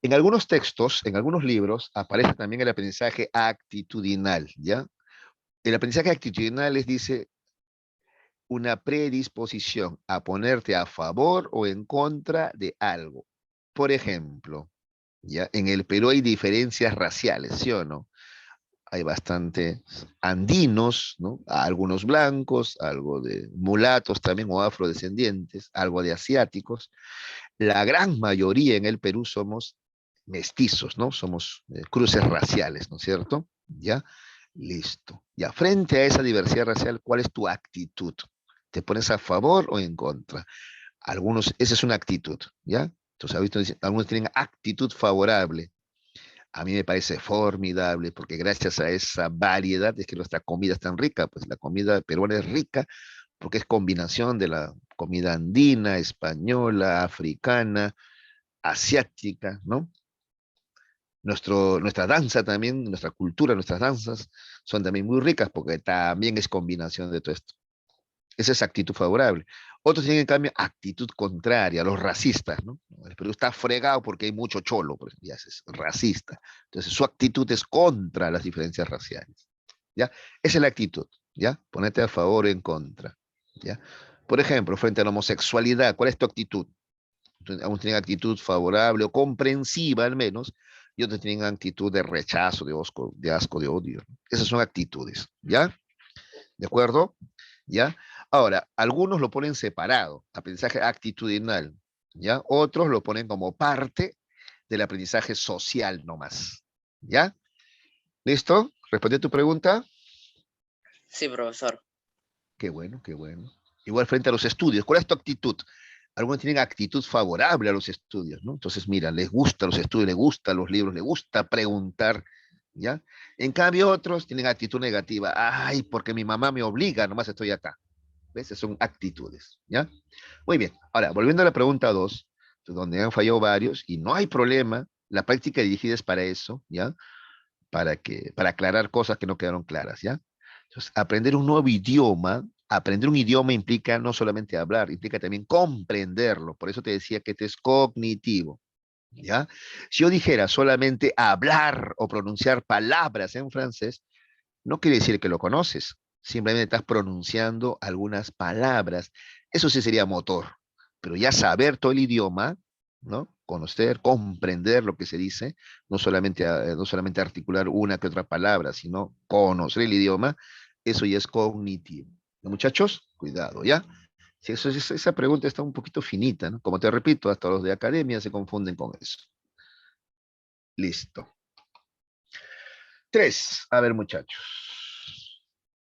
En algunos textos, en algunos libros, aparece también el aprendizaje actitudinal, ¿ya? El aprendizaje actitudinal les dice una predisposición a ponerte a favor o en contra de algo. Por ejemplo, ¿ya? En el Perú hay diferencias raciales, ¿sí o no? Hay bastante andinos, ¿no? Algunos blancos, algo de mulatos también o afrodescendientes, algo de asiáticos. La gran mayoría en el Perú somos mestizos, ¿no? Somos cruces raciales, ¿no es cierto? ¿Ya? Listo. Ya, frente a esa diversidad racial, ¿cuál es tu actitud? ¿Te pones a favor o en contra? Algunos, esa es una actitud, ¿ya? Entonces, algunos tienen actitud favorable. A mí me parece formidable porque gracias a esa variedad es que nuestra comida es tan rica, pues la comida peruana es rica porque es combinación de la comida andina, española, africana, asiática, ¿no? Nuestra danza también, nuestra cultura, nuestras danzas son también muy ricas porque también es combinación de todo esto. Esa es actitud favorable. Otros tienen, en cambio, actitud contraria, los racistas, ¿no? El Perú está fregado porque hay mucho cholo, pues, ya es racista. Entonces, su actitud es contra las diferencias raciales, ¿ya? Esa es la actitud, ¿ya? Ponete a favor o en contra, ¿ya? Por ejemplo, frente a la homosexualidad, ¿cuál es tu actitud? Algunos tienen actitud favorable o comprensiva al menos, y otros tienen actitud de rechazo, de asco, de odio. Esas son actitudes, ¿ya? ¿De acuerdo? ¿Ya? Ahora, algunos lo ponen separado, aprendizaje actitudinal, ¿ya? Otros lo ponen como parte del aprendizaje social nomás, ¿ya? ¿Listo? ¿Respondí a tu pregunta? Sí, profesor. Qué bueno, qué bueno. Igual frente a los estudios, ¿cuál es tu actitud? Algunos tienen actitud favorable a los estudios, ¿no? Entonces, mira, les gustan los estudios, les gustan los libros, les gusta preguntar, ¿ya? En cambio, otros tienen actitud negativa. Ay, porque mi mamá me obliga, nomás estoy acá. ¿Ves? Esas son actitudes, ¿ya? Muy bien. Ahora, volviendo a la pregunta 2, donde han fallado varios, y no hay problema, la práctica dirigida es para eso, ¿ya? Para aclarar cosas que no quedaron claras, ¿ya? Entonces, aprender un idioma implica no solamente hablar, implica también comprenderlo. Por eso te decía que este es cognitivo, ¿ya? Si yo dijera solamente hablar o pronunciar palabras en francés, no quiere decir que lo conoces, simplemente estás pronunciando algunas palabras. Eso sí sería motor, pero ya saber todo el idioma, ¿no? Conocer, comprender lo que se dice, no solamente articular una que otra palabra, sino conocer el idioma, eso ya es cognitivo. Muchachos, cuidado, ¿ya? Si esa pregunta está un poquito finita, ¿no? Como te repito, hasta los de academia se confunden con eso. Listo. 3. A ver, muchachos.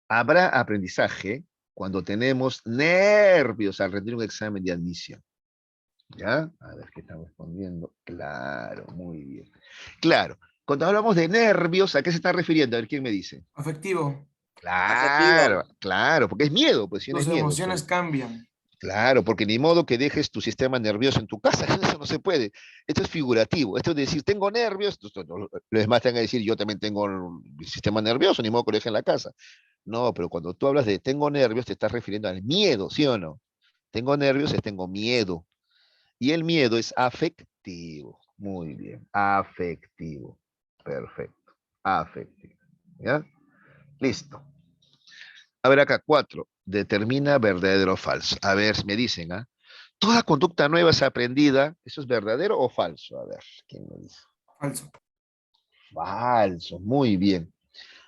Habrá aprendizaje cuando tenemos nervios al rendir un examen de admisión. ¿Ya? A ver qué están respondiendo. Claro, muy bien. Claro, cuando hablamos de nervios, ¿a qué se está refiriendo? A ver quién me dice. Afectivo. Afectivo. Claro, claro, porque es miedo, pues si no es Tus miedo. emociones cambian. Claro, porque ni modo que dejes tu sistema nervioso en tu casa, eso no se puede. Esto es figurativo, esto es decir, tengo nervios, los demás te van a decir, yo también tengo el sistema nervioso, ni modo que lo deje en la casa. No, pero cuando tú hablas de tengo nervios, te estás refiriendo al miedo, ¿sí o no? Tengo nervios es tengo miedo. Y el miedo es afectivo. Muy bien, afectivo. Perfecto, afectivo. ¿Ya? Listo. A ver acá, 4. Determina verdadero o falso. A ver, me dicen, ¿ah? Toda conducta nueva es aprendida. ¿Eso es verdadero o falso? A ver, ¿quién me dice? Falso. Falso, muy bien.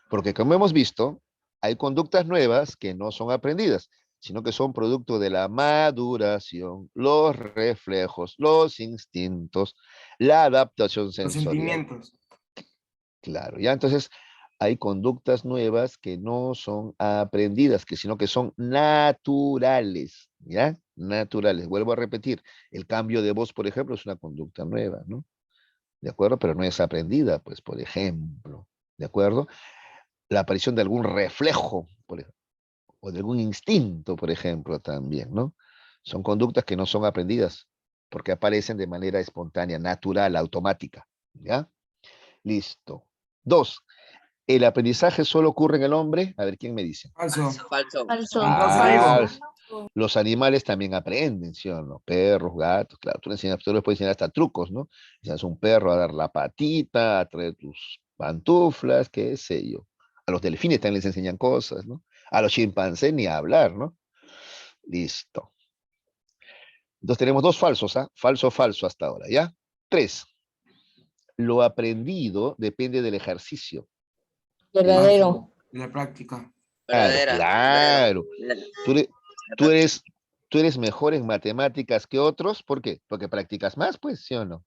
Porque como hemos visto, hay conductas nuevas que no son aprendidas, sino que son producto de la maduración, los reflejos, los instintos, la adaptación Los sensorial. sentimientos. Claro, ya entonces hay conductas nuevas que no son aprendidas, sino que son naturales, ¿ya? Naturales. Vuelvo a repetir, el cambio de voz, por ejemplo, es una conducta nueva, ¿no? ¿De acuerdo? Pero no es aprendida, pues, por ejemplo, ¿de acuerdo? La aparición de algún reflejo, o de algún instinto, por ejemplo, también, ¿no? Son conductas que no son aprendidas, porque aparecen de manera espontánea, natural, automática, ¿ya? Listo. 2. ¿El aprendizaje solo ocurre en el hombre? A ver, ¿quién me dice? Falso. Falso. Falso. En todo ser vivo. Los animales también aprenden, ¿sí o no? Perros, gatos, claro, tú les puedes enseñar hasta trucos, ¿no? Enseñas a un perro a dar la patita, a traer tus pantuflas, qué sé yo. A los delfines también les enseñan cosas, ¿no? A los chimpancés ni a hablar, ¿no? Listo. Entonces tenemos 2 falsos, ¿ah? Falso, falso hasta ahora, ¿ya? 3. lo aprendido depende del ejercicio. Verdadero. De la práctica. Claro, Verdadera. claro. La- Tú, eres- la tú eres, tú eres mejor en matemáticas que otros, ¿por qué? Porque practicas más, pues, ¿sí o no?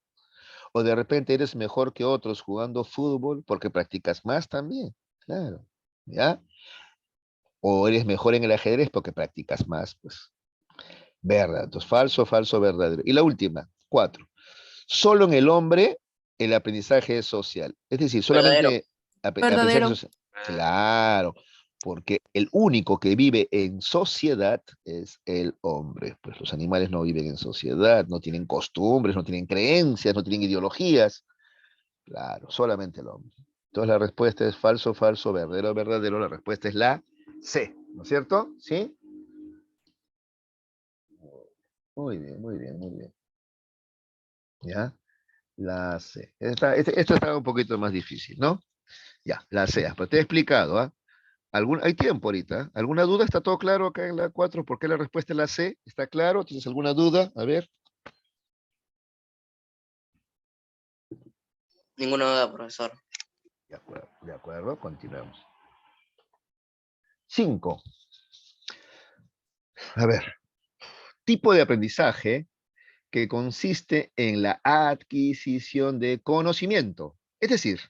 O de repente eres mejor que otros jugando fútbol porque practicas más también, claro, ¿ya? O eres mejor en el ajedrez porque practicas más, pues. Verdad, entonces falso, falso, verdadero. Y la última, 4. Solo en el hombre el aprendizaje es social. Es decir, Verdadero. solamente aprendizaje Verdadero. social. Claro, porque el único que vive en sociedad es el hombre. Pues los animales no viven en sociedad, no tienen costumbres, no tienen creencias, no tienen ideologías. Claro, solamente el hombre. Entonces la respuesta es falso, falso, verdadero, verdadero. La respuesta es la C, ¿no es cierto? ¿Sí? Muy bien, muy bien, muy bien. ¿Ya? La C. Esta está un poquito más difícil, ¿no? Ya, la C. Pero te he explicado, ¿ah? Hay tiempo ahorita. ¿Alguna duda? ¿Está todo claro acá en la 4? ¿Por qué la respuesta es la C? ¿Está claro? ¿Tienes alguna duda? A ver. Ninguna duda, profesor. De acuerdo, continuamos. 5. A ver. Tipo de aprendizaje que consiste en la adquisición de conocimiento, es decir,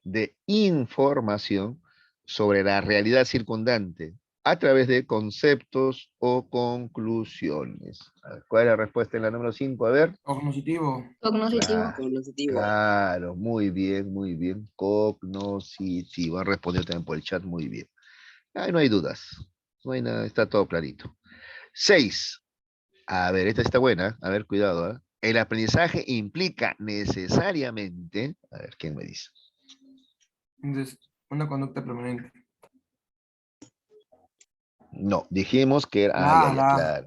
de información sobre la realidad circundante a través de conceptos o conclusiones. A ver, ¿cuál es la respuesta en la número 5? A ver. Cognoscitivo. Cognitivo. Cognitivo. Claro, muy bien, muy bien. Cognoscitivo. Han respondido también por el chat, muy bien. Ahí no hay dudas. No hay nada, está todo clarito. 6. A ver, esta está buena. A ver, cuidado. ¿Eh? El aprendizaje implica necesariamente. A ver, ¿quién me dice? Entonces, una conducta permanente. No, dijimos que era. Ah, ya, ya, La. claro.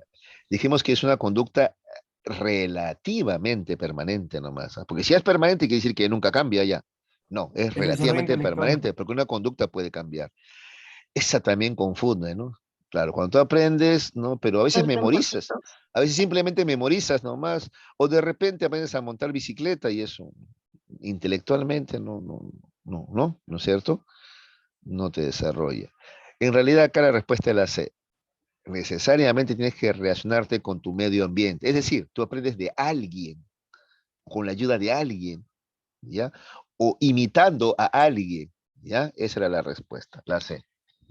Dijimos que es una conducta relativamente permanente nomás. ¿Ah? Porque si es permanente, quiere decir que nunca cambia ya. No, es El desarrollo relativamente intelectual. permanente, porque una conducta puede cambiar. Esa también confunde, ¿no? Claro, cuando tú aprendes, ¿no? Pero a veces Falta un memorizas, poquito. a veces simplemente memorizas nomás, o de repente aprendes a montar bicicleta y eso, intelectualmente ¿no es cierto? No te desarrolla. En realidad acá la respuesta es la C. Necesariamente tienes que relacionarte con tu medio ambiente. Es decir, tú aprendes de alguien, con la ayuda de alguien, ¿ya? O imitando a alguien, ¿ya? Esa era la respuesta, la C.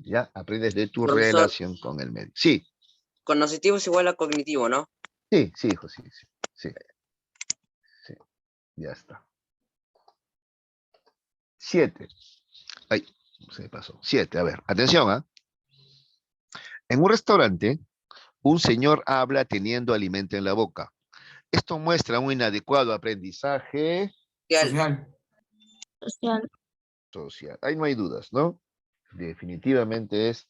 ¿Ya? Aprendes de tu Profesor, relación con el medio. Sí, cognitivo es igual a cognitivo, ¿no? sí, sí, hijo, sí, sí, sí, sí, ya está. 7. Ay, se me pasó. 7, a ver, atención, ¿ah? En un restaurante, un señor habla teniendo alimento en la boca. Esto muestra un inadecuado aprendizaje Social. Social. Social. social. Ahí no hay dudas, ¿no? Definitivamente es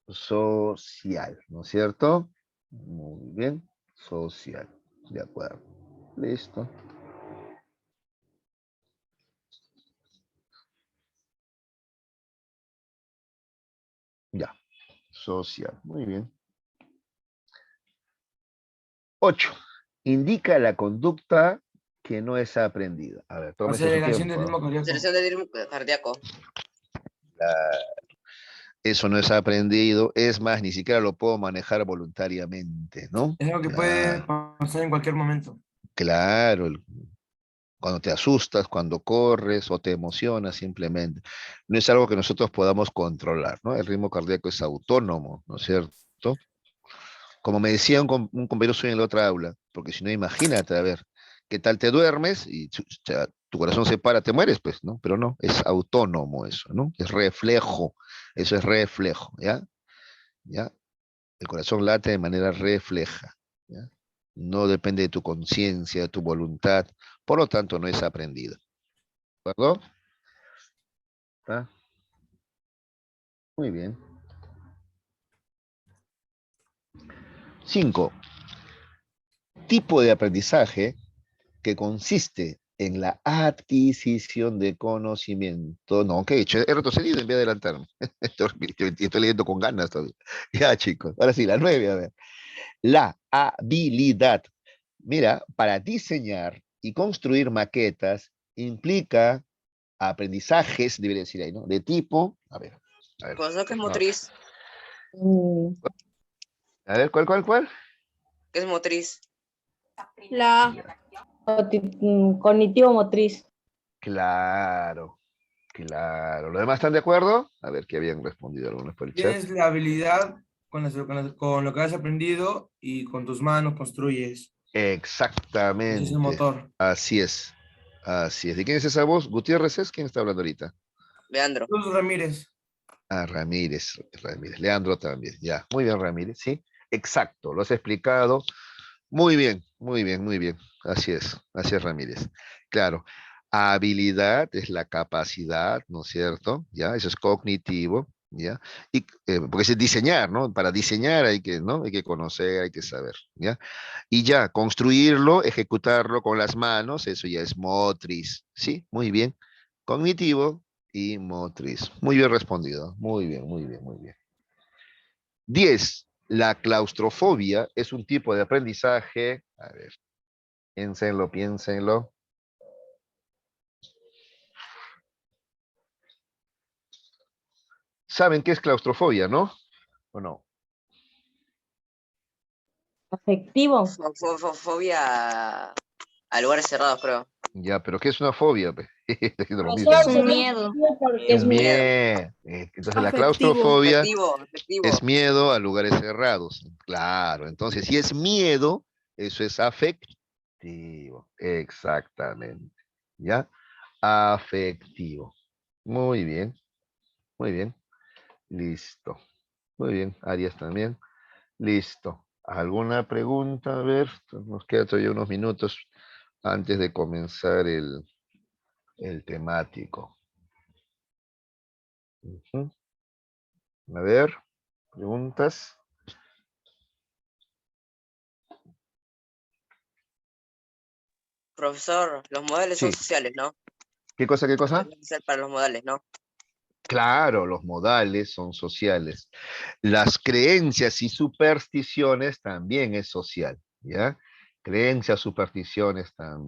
social, ¿no es cierto? Muy bien, social. De acuerdo. Listo. Ya, social. Muy bien. 8. Indica la conducta que no es aprendida. A ver, tómese su Aceleración del tiempo. ritmo cardíaco. Aceleración del ritmo cardíaco. Eso no es aprendido. Es más, ni siquiera lo puedo manejar voluntariamente, ¿no? Es algo que puede Claro, pasar en cualquier momento. claro. Cuando te asustas, cuando corres o te emocionas simplemente. No es algo que nosotros podamos controlar, ¿no? El ritmo cardíaco es autónomo, ¿no es cierto? Como me decía un compañero suyo en la otra aula, porque si no, imagínate, a ver, ¿qué tal te duermes y tu corazón se para, te mueres, pues, ¿no? Pero no, es autónomo eso, ¿no? Es reflejo, eso es reflejo, ¿ya? ¿Ya? El corazón late de manera refleja, ¿ya? No depende de tu conciencia, de tu voluntad, por lo tanto no es aprendido. ¿De acuerdo? ¿Está? Muy bien. 5. Tipo de aprendizaje que consiste en la adquisición de conocimiento. No, ¿qué he hecho? He retrocedido en vez de adelantarme. Estoy leyendo con ganas todavía. Ya, chicos. Ahora sí, la 9, a ver. La habilidad. Mira, para diseñar y construir maquetas implica aprendizajes, debería decir ahí, ¿no? De tipo, a ver. Profesor, ¿qué es no, motriz? Mm, A ver, ¿cuál? ¿Qué es motriz? La cognitivo motriz. Claro, claro. ¿Los demás están de acuerdo? A ver, ¿qué habían respondido algunos por el chat? Tienes la habilidad con lo que has aprendido y con tus manos construyes. Ese es el Exactamente. motor. Así es. Así es. ¿De quién es esa voz? ¿Gutiérrez es? ¿Quién está hablando ahorita? Leandro. Luz Ramírez. Ah, Ramírez. Leandro también. Ya. Muy bien, Ramírez. Sí. Exacto. Lo has explicado. Muy bien, muy bien, muy bien. Así es, Ramírez. Claro, habilidad es la capacidad, ¿no es cierto? Ya, eso es cognitivo, ¿ya? Y, porque es diseñar, ¿no? Para diseñar hay que, ¿no? Hay que conocer, hay que saber, ¿ya? Y ya, construirlo, ejecutarlo con las manos, eso ya es motriz, ¿sí? Muy bien. Cognitivo y motriz. Muy bien respondido. Muy bien, muy bien, muy bien. 10. La claustrofobia es un tipo de aprendizaje. A ver, piénsenlo. ¿Saben qué es claustrofobia, no? ¿O no? Afectivo. Fobia a lugares cerrados, creo. Ya, pero ¿qué es una fobia, pe? Es lo mismo. Es un miedo. Porque Es es miedo. miedo. Entonces la Afectivo. claustrofobia Efectivo. es miedo a lugares cerrados. Claro, entonces si es miedo, eso es afectivo. Exactamente. ¿Ya? Afectivo. Muy bien, muy bien. Listo. Muy bien, Arias también. Listo. ¿Alguna pregunta? A ver, nos quedan todavía unos minutos antes de comenzar el temático. Ujú. A ver, preguntas. Profesor, los modales son Sí. sociales, ¿no? ¿Qué cosa, qué cosa? Es social para los modales, ¿no? Claro, los modales son sociales. Las creencias y supersticiones también es social, ¿ya? Creencias, supersticiones también.